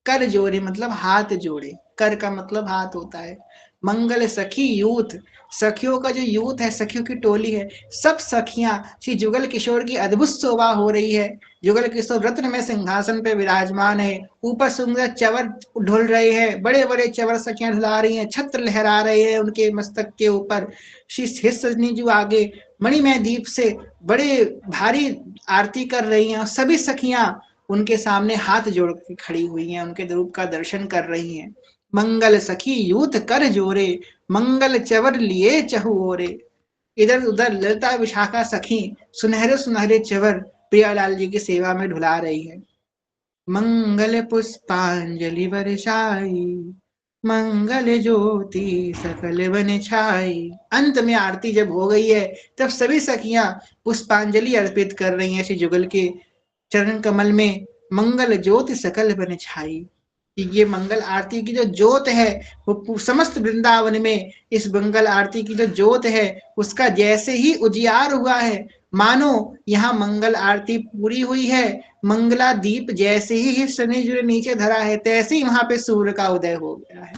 Speaker 1: कर जोरे मतलब हाथ जोड़े, कर का मतलब हाथ होता है। मंगल सखी यूथ, सखियों का जो यूथ है, सखियों की टोली है, सब सखियां श्री जुगल किशोर की अद्भुत शोभा हो रही है। जुगल किशोर रत्न में सिंहासन पे विराजमान है, ऊपर सुंदर चवर ढुल रहे हैं, बड़े बड़े चवर सखियां ढुला रही हैं, छत्र लहरा रहे हैं उनके मस्तक के ऊपर। श्री सजनी जो आगे मणिमय दीप से बड़े भारी आरती कर रही हैं, और सभी सखियां उनके सामने हाथ जोड़ के खड़ी हुई हैं, उनके रूप का दर्शन कर रही हैं। मंगल सखी यूथ कर जोरे, मंगल चवर लिए चहु ओरे। इधर उधर ललिता विशाखा सखी सुनहरे सुनहरे चवर प्रियालाल जी की सेवा में ढुला रही है। मंगल पुष्पांजलि बरसाई, मंगल ज्योति सकल बन छाई। अंत में आरती जब हो गई है, तब सभी सखियां पुष्पांजलि अर्पित कर रही हैं श्री जुगल के चरण कमल में। मंगल ज्योति सकल बन छाई, ये मंगल आरती की जो ज्योत है वो समस्त वृंदावन में, इस मंगल आरती की जो ज्योत है उसका जैसे ही उजियार हुआ है, मानो यहाँ मंगल आरती पूरी हुई है, मंगला दीप जैसे ही शनि जो नीचे धरा है, तैसे ही वहां पे सूर्य का उदय हो गया है।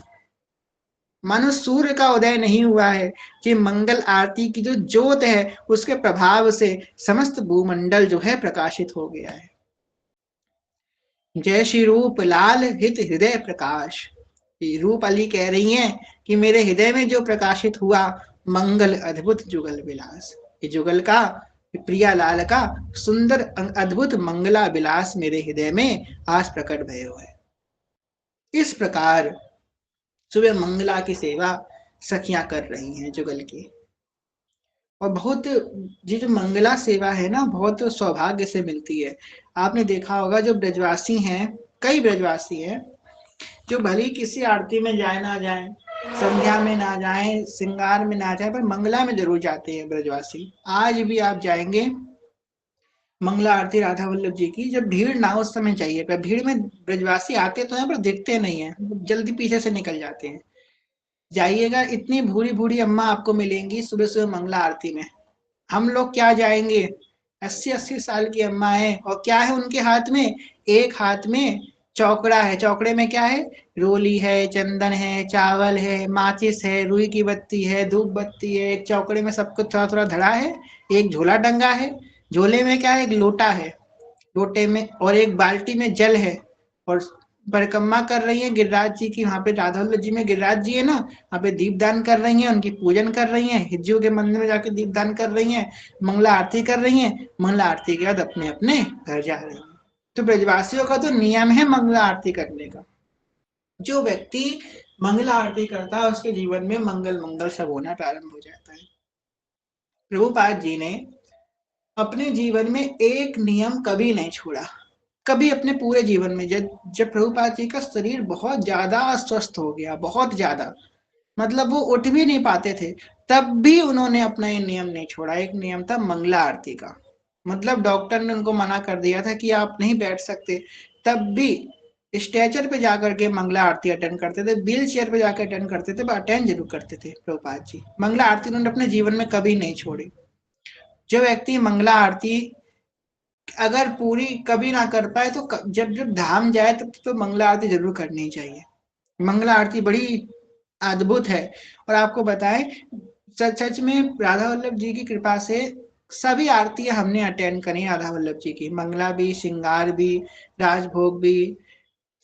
Speaker 1: मानो सूर्य का उदय नहीं हुआ है, कि मंगल आरती की जो ज्योत है उसके प्रभाव से समस्त भूमंडल जो है प्रकाशित हो गया है। जय श्री रूप लाल हित हृदय प्रकाश। रूप अली कह रही हैं कि मेरे हृदय में जो प्रकाशित हुआ मंगल अद्भुत जुगल विलास, ये जुगल का, प्रिया लाल का सुंदर अद्भुत मंगला विलास मेरे हृदय में आज प्रकट भयो है। इस प्रकार सुबह मंगला की सेवा सखियां कर रही हैं जुगल की। और बहुत ये जो मंगला सेवा है ना, बहुत सौभाग्य से मिलती है। आपने देखा होगा जो ब्रजवासी हैं, कई ब्रजवासी हैं जो भले किसी आरती में जाए ना जाए, संध्या में ना जाए, श्रृंगार में ना जाए, पर मंगला में जरूर जाते हैं ब्रजवासी। आज भी आप जाएंगे मंगला आरती राधा वल्लभ जी की, जब भीड़ ना उस समय चाहिए, पर भीड़ में ब्रजवासी आते तो हैं पर दिखते नहीं है, जल्दी पीछे से निकल जाते हैं। जाइएगा, इतनी भूरी भूरी अम्मा आपको मिलेंगी सुबह सुबह मंगला आरती में। हम लोग क्या जाएंगे, 80-80 साल की अम्मा है, और क्या है उनके हाथ में, एक हाथ में चौकड़ा है, चौकड़े में क्या है, रोली है, चंदन है, चावल है, माचिस है, रुई की बत्ती है, धूप बत्ती है, एक चौकड़े में सब कुछ थोड़ा थोड़ा धरा है, एक झोला टंगा है, झोले में क्या है, एक लोटा है, लोटे में और एक बाल्टी में जल है, और परिक्रमा कर रही है गिरिराज जी की। वहां पे राधा वल्लभ जी में गिरिराज जी है ना, वहां पे दीपदान कर रही हैं, उनकी पूजन कर रही हैं, हिज्जू के मंदिर में जाके दीपदान कर रही हैं, मंगला आरती कर रही हैं, मंगला आरती के बाद अपने अपने घर जा रही हैं। तो ब्रजवासियों का तो नियम है मंगला आरती करने का। जो व्यक्ति मंगला आरती करता है उसके जीवन में मंगल मंगल सब होना प्रारंभ हो जाता है। प्रभुपाद जी ने अपने जीवन में एक नियम कभी नहीं छोड़ा, कभी अपने पूरे जीवन में। जब जब प्रभुपाद जी का शरीर बहुत ज्यादा अस्वस्थ हो गया, बहुत ज्यादा, मतलब वो उठ भी नहीं पाते थे, तब भी उन्होंने अपना ये नियम नहीं छोड़ा। एक नियम था मंगला आरती का, मतलब डॉक्टर ने उनको मना कर दिया था कि आप नहीं बैठ सकते, तब भी स्ट्रेचर पे जाकर के मंगला आरती अटेंड करते थे, व्हील चेयर पे जाकर अटेंड करते थे, अटेंड जरूर करते थे प्रभुपाद जी। मंगला आरती उन्होंने अपने जीवन में कभी नहीं छोड़ी। जो व्यक्ति मंगला आरती अगर पूरी कभी ना कर पाए तो जब जब धाम जाए तब तो मंगला आरती जरूर करनी चाहिए। मंगला आरती बड़ी अद्भुत है। और आपको बताएं, सच सच में राधा वल्लभ जी की कृपा से सभी आरतियां हमने अटेंड करी, राधा वल्लभ जी की, मंगला भी, श्रृंगार भी, राजभोग भी,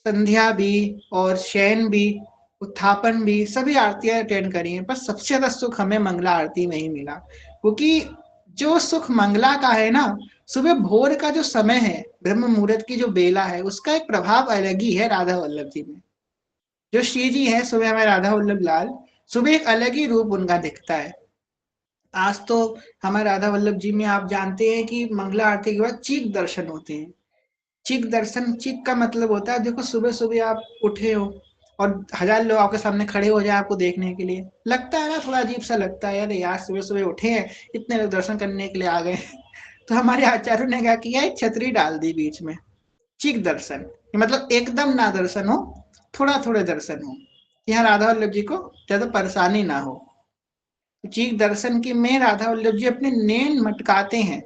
Speaker 1: संध्या भी, और शयन भी, उत्थापन भी, सभी आरतियां अटेंड करी हैं। पर सबसे ज्यादा सुख हमें मंगला आरती में ही मिला, क्योंकि जो सुख मंगला का है ना, सुबह भोर का जो समय है, ब्रह्म मुहूर्त की जो बेला है, उसका एक प्रभाव अलग ही है राधा वल्लभ जी में। जो श्री जी है सुबह हमारे राधा वल्लभ लाल, सुबह एक अलग ही रूप उनका दिखता है। आज तो हमारे राधा वल्लभ जी में आप जानते हैं कि मंगला आरती के बाद चीख दर्शन होते हैं। चीख दर्शन, चीख का मतलब होता है, देखो सुबह सुबह आप उठे हो और 1000 लोग आपके सामने खड़े हो जाए आपको देखने के लिए, लगता है ना, थोड़ा अजीब सा लगता है, यार यार सुबह सुबह उठे हैं, इतने लोग दर्शन करने के लिए आ गए। तो हमारे आचार्यों ने क्या किया, एक छतरी डाल दी बीच में, चीख दर्शन, मतलब एकदम ना दर्शन हो, थोड़ा थोड़ा दर्शन हो, यहाँ राधा वल्लभ जी को ज्यादा परेशानी ना हो। चीख दर्शन की में राधा वल्लभ जी अपने नैन मटकाते हैं।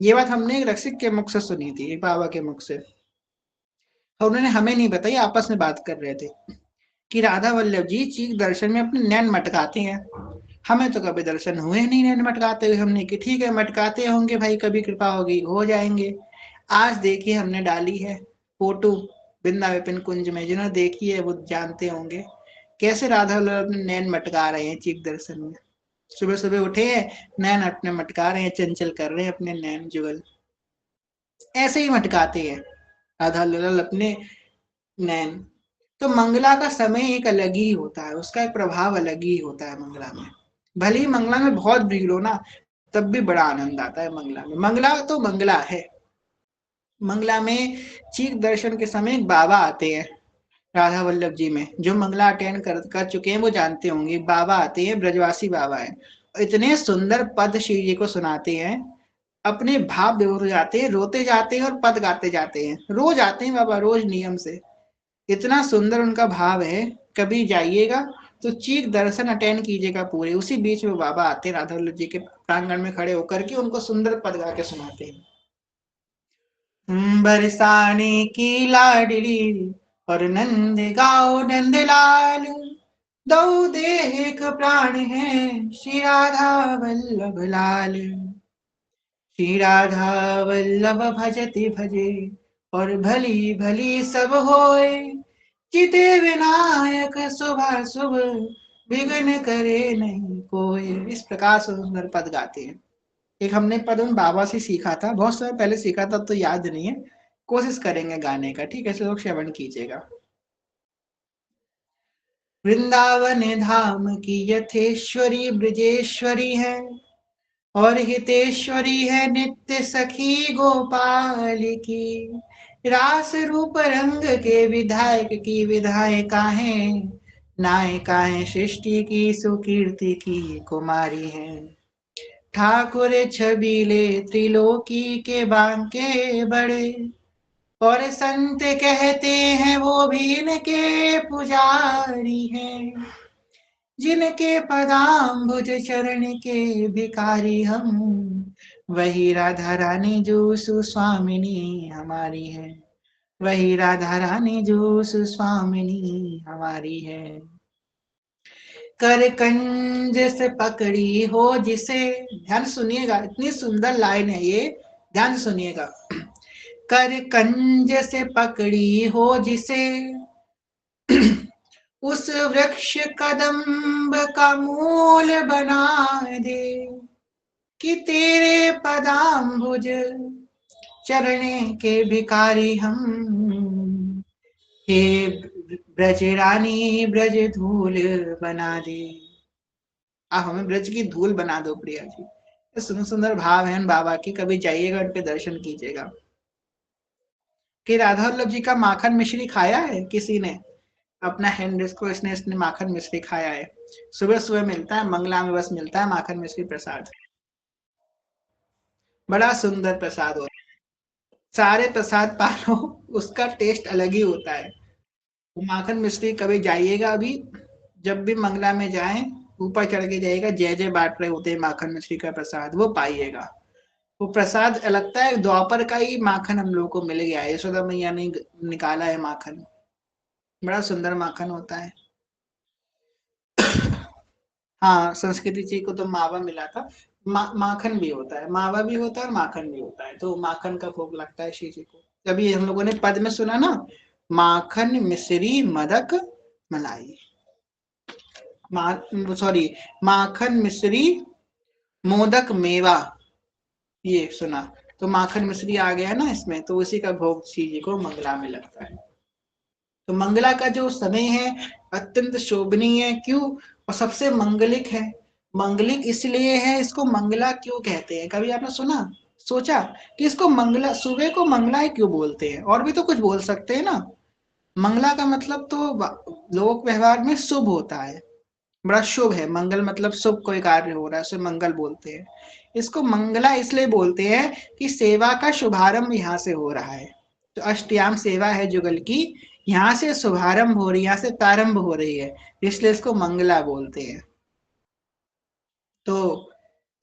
Speaker 1: ये बात हमने एक रसिक के मुख से सुनी थी, एक बाबा के मुख से, और उन्होंने हमें नहीं बताई, आपस में बात कर रहे थे कि राधा वल्लभ जी चीख दर्शन में अपने नैन मटकाते हैं। हमें तो कभी दर्शन हुए नहीं नैन मटकाते हुए, हमने कि ठीक है मटकाते होंगे भाई, कभी कृपा होगी हो जाएंगे। आज देखिए हमने डाली है फोटो वृंदा विपिन कुंज में, जिन्होंने देखी है वो जानते होंगे कैसे राधा वल्लभ अपने नैन मटका रहे हैं चीख दर्शन में। सुबह सुबह उठे हैं, नैन अपने मटका रहे हैं, चंचल कर रहे हैं अपने नैन जुगल, ऐसे ही मटकाते हैं राधा वल्लभ अपने नैन। तो मंगला का समय एक अलग ही होता है, उसका एक प्रभाव अलग ही होता है मंगला में। भले ही मंगला में बहुत भीड़ हो ना, तब भी बड़ा आनंद आता है मंगला में। मंगला तो मंगला है। मंगला में चीख दर्शन के समय एक बाबा आते हैं राधा वल्लभ जी में, जो मंगला अटेंड कर चुके हैं वो जानते होंगे। बाबा आते हैं, ब्रजवासी बाबा है, इतने सुंदर पद शिव जी को सुनाते हैं, अपने भाव विभोर हो जाते हैं, रोते जाते हैं और पद गाते जाते हैं। रोज आते हैं बाबा, रोज नियम से, इतना सुंदर उनका भाव है। कभी जाइएगा तो चीख दर्शन अटेंड कीजिएगा पूरे, उसी बीच में बाबा आते हैं राधा वल्लभ जी के प्रांगण में खड़े होकर के उनको सुंदर पद गा के सुनाते हैं। बरसाने की लाडली और नंद गाओ नंदलाल, दो देख प्राण है श्री राधा वल्लभ लाल। श्री राधा वल्लभ भजति भजे और भली भली सब होए, चिते विनायक शुभ शुभ विघ्न करे नहीं कोई। इस प्रकार से सुंदर पद गाते हैं। एक हमने पद उन बाबा से सीखा था, बहुत समय पहले सीखा था तो याद नहीं है, कोशिश करेंगे गाने का, ठीक है, ऐसे लोग श्रवण कीजिएगा। वृंदावन धाम की यथेश्वरी ब्रजेश्वरी है, और हितेश्वरी है नित्य सखी गोपाल की। रास रूप रंग के विधायक की विधायिका है, नायिका है सृष्टि की सुकीर्ति की कुमारी है। ठाकुर छबीले त्रिलोकी के बांके बड़े, और संत कहते हैं वो भी इनके पुजारी हैं। जिनके पदाम्बुज चरण के भिखारी हम, वही राधा रानी जो सुस्वामिनी हमारी है। वही राधा रानी जो सुस्वामिनी हमारी है। कर कंज से पकड़ी हो जिसे, ध्यान सुनिएगा, इतनी सुंदर लाइन है ये, ध्यान सुनिएगा। कर कंज से पकड़ी हो जिसे, उस वृक्ष कदम्ब का मूल बना दे, कि तेरे पदाम्बुज चरणे के भिखारी हम, हे ब्रज रानी ब्रज धूल बना दे। आप हमें ब्रज की धूल बना दो प्रिया जी। सुंदर सुंदर भाव है बाबा की, कभी जाइएगा उनके दर्शन कीजिएगा। कि राधा वल्लभ जी का माखन मिश्री खाया है किसी ने? अपना हैंड इसको इसने माखन मिश्री खाया है? सुबह सुबह मिलता है, मंगला में बस मिलता है माखन मिश्री प्रसाद, बड़ा सुंदर प्रसाद होता है। सारे प्रसाद पालो उसका टेस्ट अलग ही होता है। माखन मिश्री कभी जाइएगा, अभी जब भी मंगला में जाएं, ऊपर चढ़ के जाइएगा, जय जय बांट रहे होते हैं माखन मिश्री का प्रसाद, वो पाइएगा। वो प्रसाद लगता है द्वापर का ही माखन हम लोग को मिल गया है, यशोदा मैया ने निकाला है माखन, बड़ा सुंदर माखन होता है। हाँ, संस्कृति जी को तो मावा मिला था। माखन भी होता है, मावा भी होता है और माखन भी होता है, तो माखन का भोग लगता है श्री जी को। तभी हम लोगों ने पद में सुना ना, माखन मिश्री मदक मलाई, सॉरी, माखन मिश्री मोदक मेवा, ये सुना। तो माखन मिश्री आ गया ना इसमें, तो उसी का भोग श्री जी को मंगला में लगता है। तो मंगला का जो समय है अत्यंत शोभनीय है, क्यों? और सबसे मंगलिक है। मंगलिक इसलिए है, इसको मंगला क्यों कहते हैं? कभी आपने सुना, सोचा कि इसको मंगला, सुबह को मंगला ही क्यों बोलते हैं? और भी तो कुछ बोल सकते हैं ना। मंगला का मतलब तो लोक व्यवहार में शुभ होता है, बड़ा शुभ है। मंगल मतलब शुभ कोई कार्य हो रहा है, उसे मंगल बोलते हैं। इसको मंगला इसलिए बोलते हैं कि सेवा का शुभारंभ यहाँ से हो रहा है। तो अष्टयाम सेवा है जुगल की, यहाँ से शुभारंभ हो रही है, यहाँ से प्रारंभ हो रही है, इसलिए इसको मंगला बोलते हैं। तो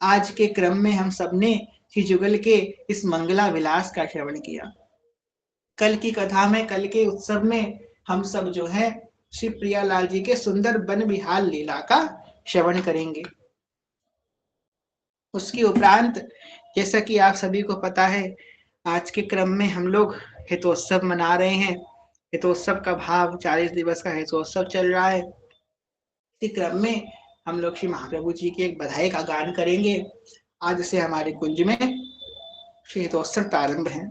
Speaker 1: आज के क्रम में हम सबने श्री जुगल के इस मंगला विलास का श्रवण किया। कल की कथा में, कल के उत्सव में हम सब जो है श्री प्रियालाल जी के सुंदर वन विहार लीला का श्रवण करेंगे। उसके उपरांत, जैसा कि आप सभी को पता है, आज के क्रम में हम लोग हितोत्सव मना रहे हैं। हितोत्सव का भाव 40 दिवस का हितोत्सव चल रहा है। इसी क्रम में हम लोग श्री महाप्रभु जी की एक बधाई का गान करेंगे। आज से हमारे कुंज में श्री हितोत्सव प्रारंभ है।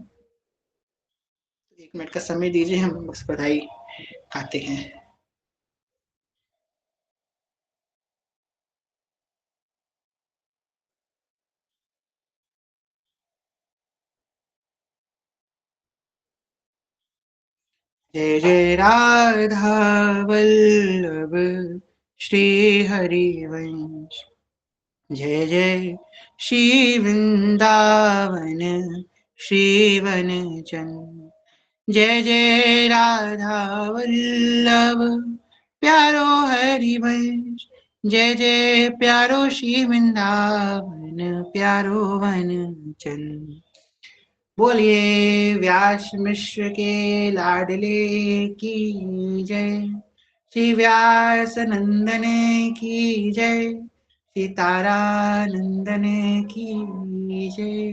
Speaker 1: 1 मिनट का समय दीजिए, हम बस बधाई गाते हैं। जय जय राधा वल्लभ श्री हरिवंश, जय जय श्री वृंदावन श्री वनचंद, जय जय राधा वल्लभ प्यारो हरिवंश, जय जय प्यारो श्री वृंदावन प्यारो वनचंद। बोलिए व्यास मिश्र के लाडले की जय, श्री व्यास नंदन की जय, श्री तारा नंदन की जय।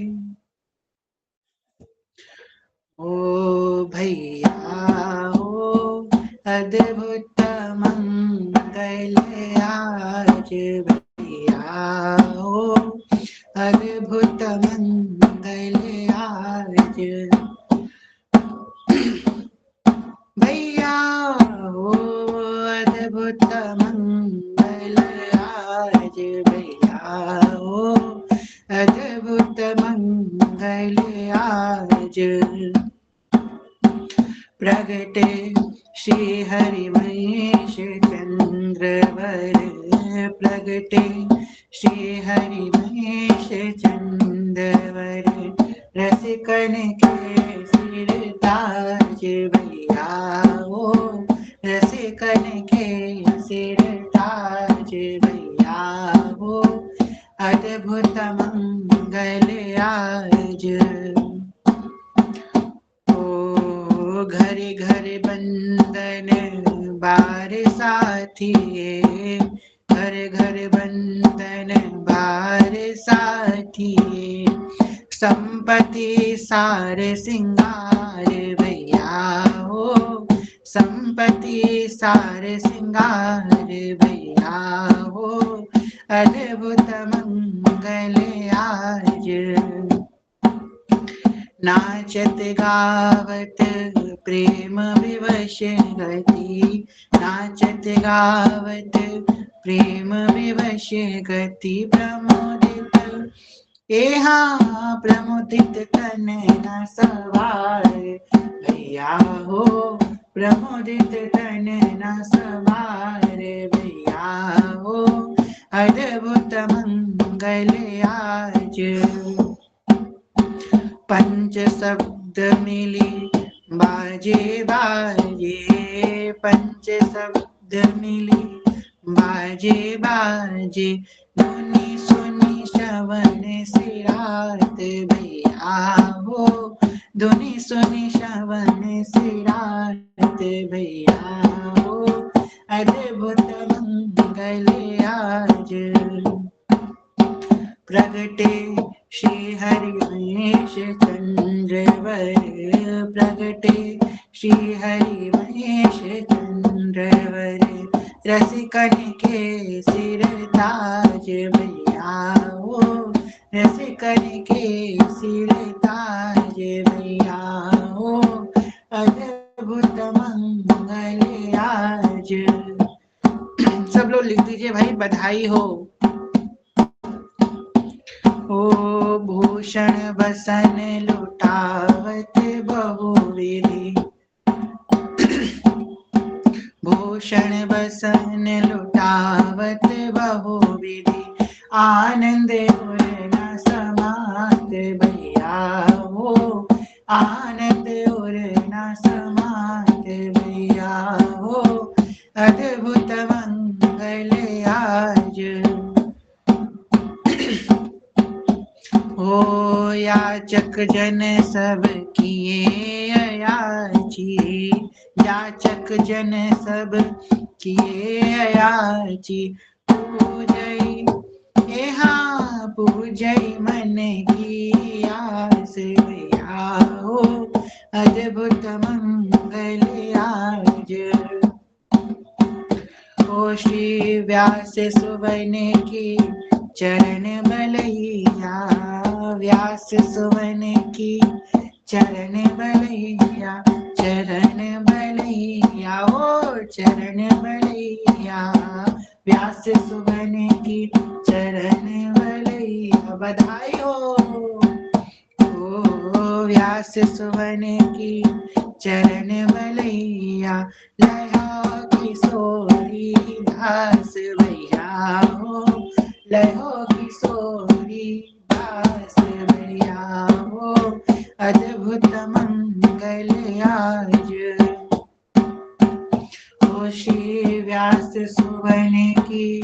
Speaker 1: ओ भैया ओ अद्भुत मंगल आज, भैया ओ अद्भुत मंगल आज, भैया ओ अद्भुत मंगल आज, भैया ओ अद्भुत मंगल आज। प्रगटे श्री हरिवंश चंद्रवर, प्रगटे श्री हरिवंश चंद्रवर, रसिकन के सिर ताज, भैया ओ रसिकन के सिर ताज, भैया ओ अद्भुत मंगल आज। ओ घरे घरे बंदन बार साथी, घर घर बंदन बार साथी, संपत्ति सारे सिंगार, भैया हो संपत्ति सारे सिंगार, भैया हो अद्भुत मंगल आज। नाचत गावत प्रेम विवश गति, नाचत गावत प्रेम विवश गति, प्रमोदित एहा प्रमोदित तन न सवार, भैया हो प्रमोदित तन न सवार, भैया हो अद्भुत मंगल आज। पंच शब्द मिली बाजे बाजे, पंच शब्द मिली बाजे बाजे, धुनि सुनि श्रवण सिरात, भैया हो धुनि सुनि श्रवण सिरात, भैया हो अद्भुत मंगल आज। प्रगटे श्री हरिवंश चंद्रवर, प्रगटे श्री हरिवंश चंद्रवर, रसिकन के सिर ताज, भैया हो रसिकन के सिर ताज, भैया हो अद्भुत मंगल आज। सब लोग लिख दीजिए भाई, बधाई हो। ओ भूषण बसन लुटावत बहुविधि, भूषण बसन लुटावत बहुविधि, आनंद उर न समात, भैया हो आनंद उर समात भैया हो अद्भुत मंगल आज। हो याचक जन सब किए अयाची, याचक जन सब किए अयाची, पूजई यहाँ पूजई मन की आस भैया हो अद्भुत मंगल आज। ओ श्री व्यास सुवन की चरण बलैया, व्यास सुवन की चरण बलैया, चरण बलैया ओ चरण बलैया, व्यास सुवन की चरण बलैया। बधाई हो ओ व्यास सुवन की चरण बलैया, लया किशोरी दास भैया हो लयो किशोरी दास भैया हो अद्भुत मंगल आज। ओ श्री व्यास सुवन की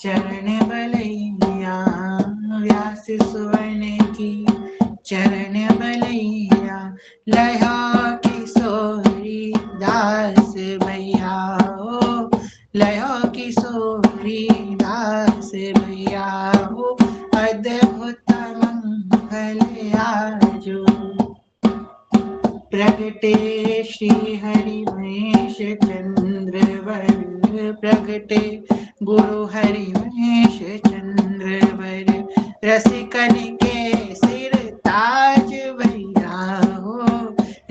Speaker 1: चरण बलैया, व्यास सुवन की चरण बलैया, लया किशोरी दास भैया हो लयो किशोरी दास भैया हो अद्भुत मंगल आजो। प्रगटे श्री हरि महेश चंद्रवर, प्रगटे गुरु हरि महेश चंद्रवर, रसिकन के सिर ताज भैया हो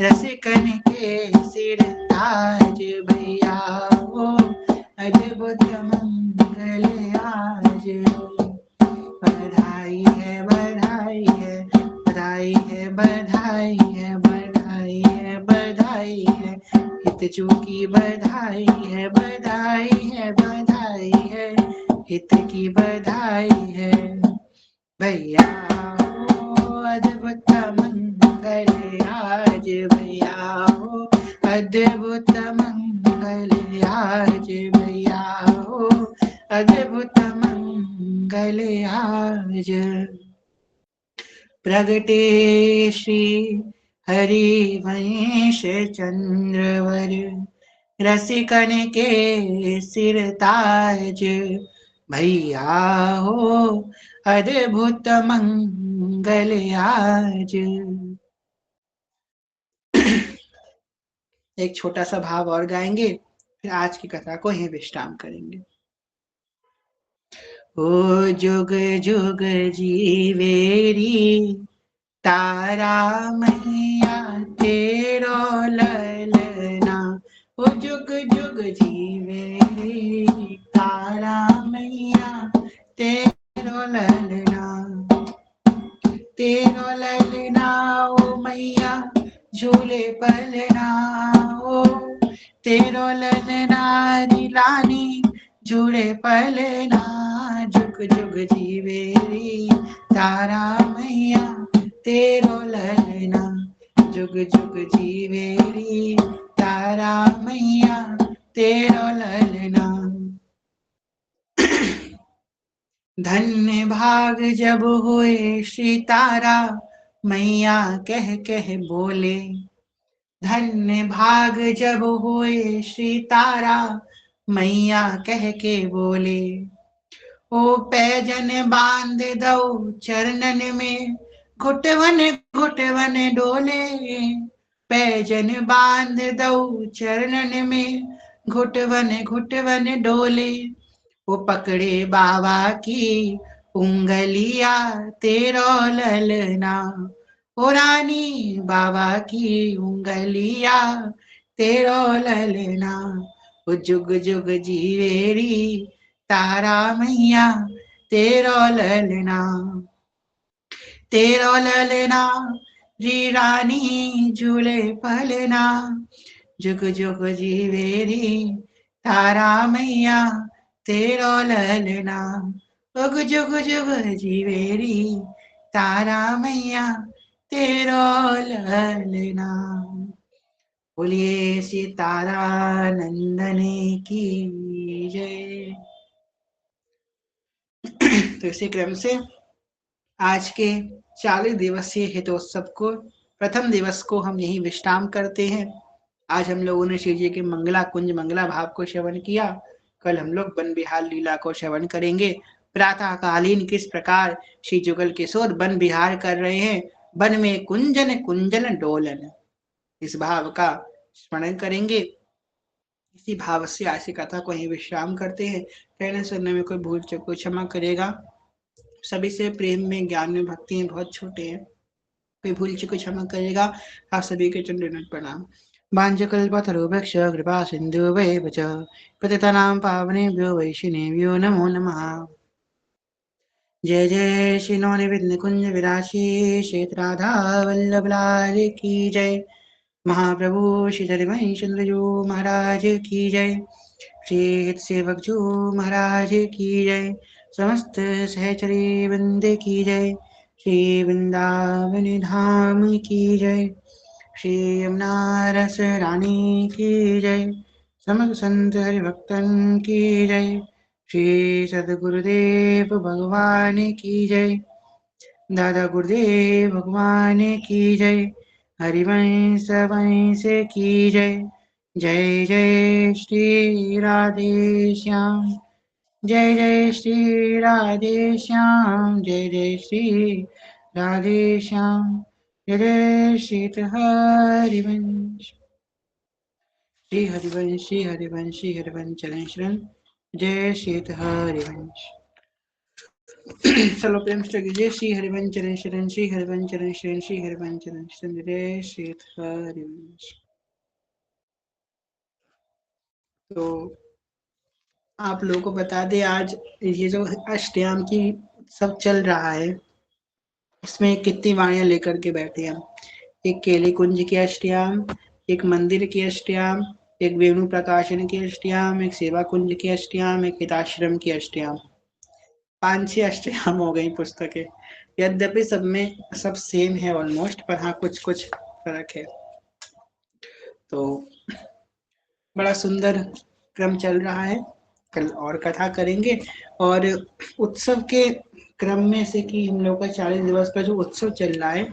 Speaker 1: रसिकन के सिर ताज भैया हो अद्भुत मंगल आज। बधाई है बधाई है बधाई है बधाई है बधाई है बधाई है, हितजू की बधाई है बधाई है बधाई है, हित की बधाई है भैया हो अद्भुत मंगल आज भैया हो अद्भुत मंगल आज भैया हो अद्भुत मंगल आज। प्रगटे श्री हरि वंश चंद्रवर, रसिकन के सिर ताज भैया हो अद्भुत मंगल आज। एक छोटा सा भाव और गाएंगे, फिर आज की कथा को यहीं विश्राम करेंगे। ओ जुग जुग जीवेरी तारा मैया तेरो ललना, ओ जुग जुग जीवेरी तारा मैया तेरो ललना, तेरो ललना ओ मैया झूले पलना, ओ तेरो ललना दिलानी झूले पलना, जुग जुग जीवेरी तारा मैया तेरो ललना, जुग जुग जीवेरी तारा मैया तेरो ललना। धन्य भाग जब हुए श्री तारा मैया कह कह बोले, धन्य भाग जब हुए श्री तारा मैया कह के बोले, ओ पैजन बांध दो चरणन में घुटवन घुटवन डोले, पैजन बांध दो चरणन में घुटवन घुटवन डोले, वो पकड़े बाबा की उंगलिया तेरो ललना, ओ रानी बाबा की उंगलिया तेरो ललना, वो जुग जुग जीवेरी तारा मैया तेरो ललना, तेरो ललना जी रानी झूले पलना, जुग जुग जीवेरी तारा मैया तेरो ललना, जुग जुग जुग जीवेरी तारा मैया तेरो ललना। बोलिए सीतारानंदन की जय। तो इसी क्रम से आज के 40 दिवसीय हितोत्सव को प्रथम दिवस को हम यही विश्राम करते हैं। आज हम लोगों ने शिव जी के मंगला कुंज मंगला भाव को श्रवण किया। कल हम लोग वन विहार लीला को श्रवण करेंगे। प्रातः कालीन किस प्रकार श्री जुगल किशोर वन विहार कर रहे हैं, वन में कुंजन कुंजन डोलन, इस भाव का स्मरण करेंगे। इसी भाव से आज की कथा को ही विश्राम करते हैं। कहने सुनने में कोई भूल चूक को क्षमा करेगा। सभी से प्रेम में ज्ञान में भक्ति में बहुत छोटे हैं, कोई भूल चूक को क्षमा करेगा। आप सभी के चंद्र प्रणाम। वाञ्छकल्पतरुभ्यश्च कृपा सिन्धुभ्येव च पतितानां पावनेभ्यो वैष्णवेभ्यो नमो नमः। जय जय श्री नवनिधि कुंज विराशी श्वेत राधा वल्लभ लाल की जय। महाप्रभु श्री हरिवंश चंद्रजू महाराज की जय। श्री सेवक जू महाराज की जय। समस्त सहचरी वृंद की जय। श्री वृंदावन धाम की जय। श्री यमुना रस रानी की जय। समस्त संत हरिभक्तन की जय। श्री सदगुरुदेव भगवान की जय। दादा गुरुदेव भगवान की जय। हरिवंश वंश की जय। जय जय श्री राधे श्याम। जय जय श्री राधे श्याम। जय जय श्री राधे श्याम। जय जय श्री हरिवंश। श्री हरिवंश श्री हरिवंश श्री हरिवंश चरण शरण। जय श्री हरिवंश। चलो प्रेम से कीजिए श्री हरिवंश चरण शरण श्री हरिवंश चरण शरण श्री हरिवंश चरण शरण। जय श्री हरिवंश। तो आप लोगों को बता दें, आज ये जो अष्टयाम की सब चल रहा है, इसमें कितनी वाणियां लेकर के बैठे हम। एक केली कुंज की अष्टयाम, एक मंदिर की अष्टयाम, एक वेणु प्रकाशन की अष्टयाम, एक सेवा कुंज की अष्टयाम, एक हिताश्रम की अष्टयाम। 5-6 अष्टयाम हो गई पुस्तकें। यद्यपि सब में सब सेम है ऑलमोस्ट, पर हाँ कुछ कुछ फर्क है। तो बड़ा सुंदर क्रम चल रहा है। कल और कथा करेंगे। और उत्सव के क्रम में से कि हम लोग का 40 दिवस का जो उत्सव चल रहा है,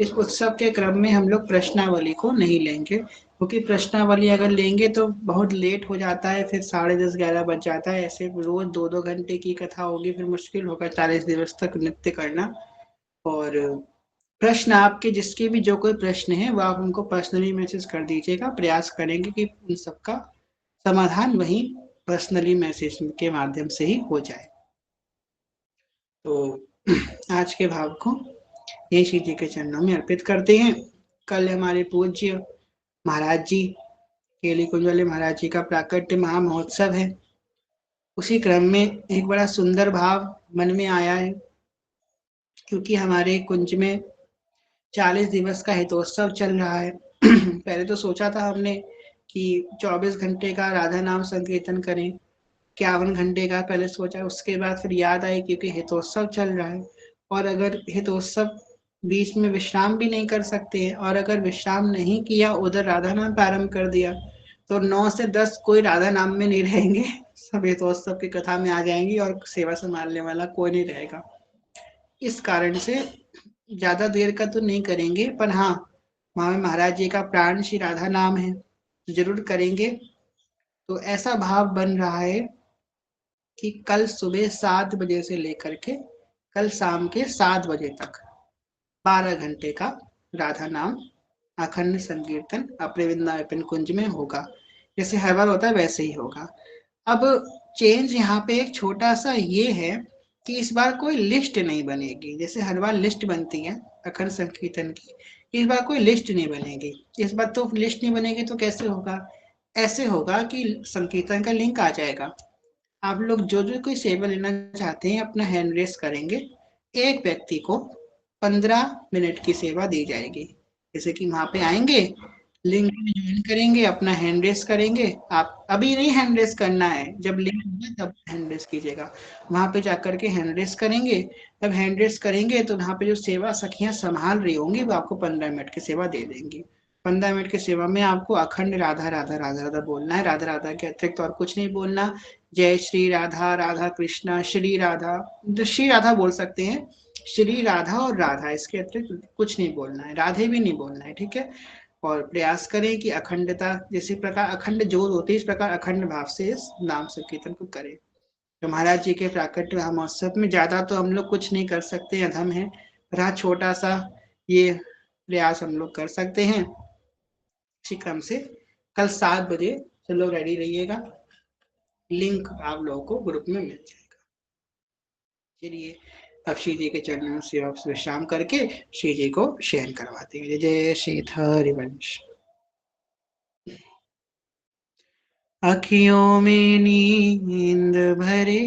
Speaker 1: इस उत्सव के क्रम में हम लोग प्रश्नावली को नहीं लेंगे, क्योंकि प्रश्नावली अगर लेंगे तो बहुत लेट हो जाता है, फिर 10:30-11 बज जाता है। ऐसे रोज 2-2 घंटे की कथा होगी, फिर मुश्किल होगा 40 दिवस तक नृत्य करना। और प्रश्न आपके जिसके भी जो कोई प्रश्न है वो आप हमको पर्सनली मैसेज कर दीजिएगा। प्रयास करेंगे कि उन सबका समाधान वही पर्सनली मैसेज के माध्यम से ही हो जाए। तो आज के भाव को ये श्री जी के चरणों में अर्पित करते हैं। कल हमारे पूज्य महाराज जी केली कुंज वाले महाराज जी का प्राकट्य महामहोत्सव है। उसी क्रम में एक बड़ा सुंदर भाव मन में आया है, क्योंकि हमारे कुंज में 40 दिवस का हितोत्सव चल रहा है। पहले तो सोचा था हमने कि 24 घंटे का राधा नाम संकीर्तन करें, 51 घंटे का पहले सोचा। उसके बाद फिर याद आई क्योंकि हितोत्सव चल रहा है, और अगर हितोत्सव बीच में विश्राम भी नहीं कर सकते हैं, और अगर विश्राम नहीं किया उधर राधा नाम प्रारंभ कर दिया तो 9 से 10 कोई राधा नाम में नहीं रहेंगे, सब हितोत्सव की कथा में आ जाएंगी और सेवा संभालने वाला कोई नहीं रहेगा। इस कारण से ज्यादा देर का तो नहीं करेंगे, पर हाँ वहां महाराज जी का प्राण श्री राधा नाम है, जरूर करेंगे। तो ऐसा भाव बन रहा है कि कल सुबह 7 बजे से लेकर के कल शाम के 7 बजे तक 12 घंटे का राधा नाम अखंड संकीर्तन अपने वृंदावन कुंज में होगा। जैसे हर बार होता है वैसे ही होगा। अब चेंज यहाँ पे एक छोटा सा ये है कि इस बार कोई लिस्ट नहीं बनेगी। जैसे हर बार लिस्ट बनती है अखंड संकीर्तन की, इस बार कोई लिस्ट नहीं बनेगी। इस बार तो लिस्ट नहीं बनेगी तो कैसे होगा? ऐसे होगा कि संकीर्तन का लिंक आ जाएगा, आप लोग जो जो कोई सेवा लेना चाहते हैं अपना हैंड रेस करेंगे, एक व्यक्ति को 15 मिनट की सेवा दी जाएगी। जैसे कि वहां पे आएंगे, लिंक में ज्वाइन करेंगे, अपना हैंड रेस करेंगे। आप अभी नहीं हैंड रेस करना है, जब लिंक होगा तब हैंड रेस कीजिएगा। वहां पे जाकर के हैंड रेस करेंगे। जब हैंड रेस करेंगे तो वहां पे जो सेवा सखियां संभाल रही होंगी वो आपको 15 मिनट की सेवा दे देंगी। 15 मिनट की सेवा में आपको अखंड राधा राधा राधा राधा बोलना है, राधा राधा के अतिरिक्त और कुछ नहीं बोलना। जय श्री राधा, राधा कृष्णा, श्री राधा, तो श्री राधा बोल सकते हैं, श्री राधा और राधा, इसके अतिरिक्त कुछ नहीं बोलना है, राधे भी नहीं बोलना है, ठीक है। और प्रयास करें कि अखंडता, जैसे प्रकार अखंड जोत होती है, इस प्रकार अखंड भाव से इस नाम संकीर्तन को करें। तो महाराज जी के प्राकट्य महोत्सव में ज्यादा तो हम लोग कुछ नहीं कर सकते, अधम है, पर हाँ छोटा सा ये प्रयास हम लोग कर सकते हैं। इसी क्रम से कल 7 बजे सब लोग रेडी रहिएगा, लिंक आप लोगों को ग्रुप में मिल जाएगा। चलिए अब श्री जी के चरणों से विश्राम करके श्री जी को शयन करवाते हैं। जय श्री हरिवंश। अखियों में नींद भरे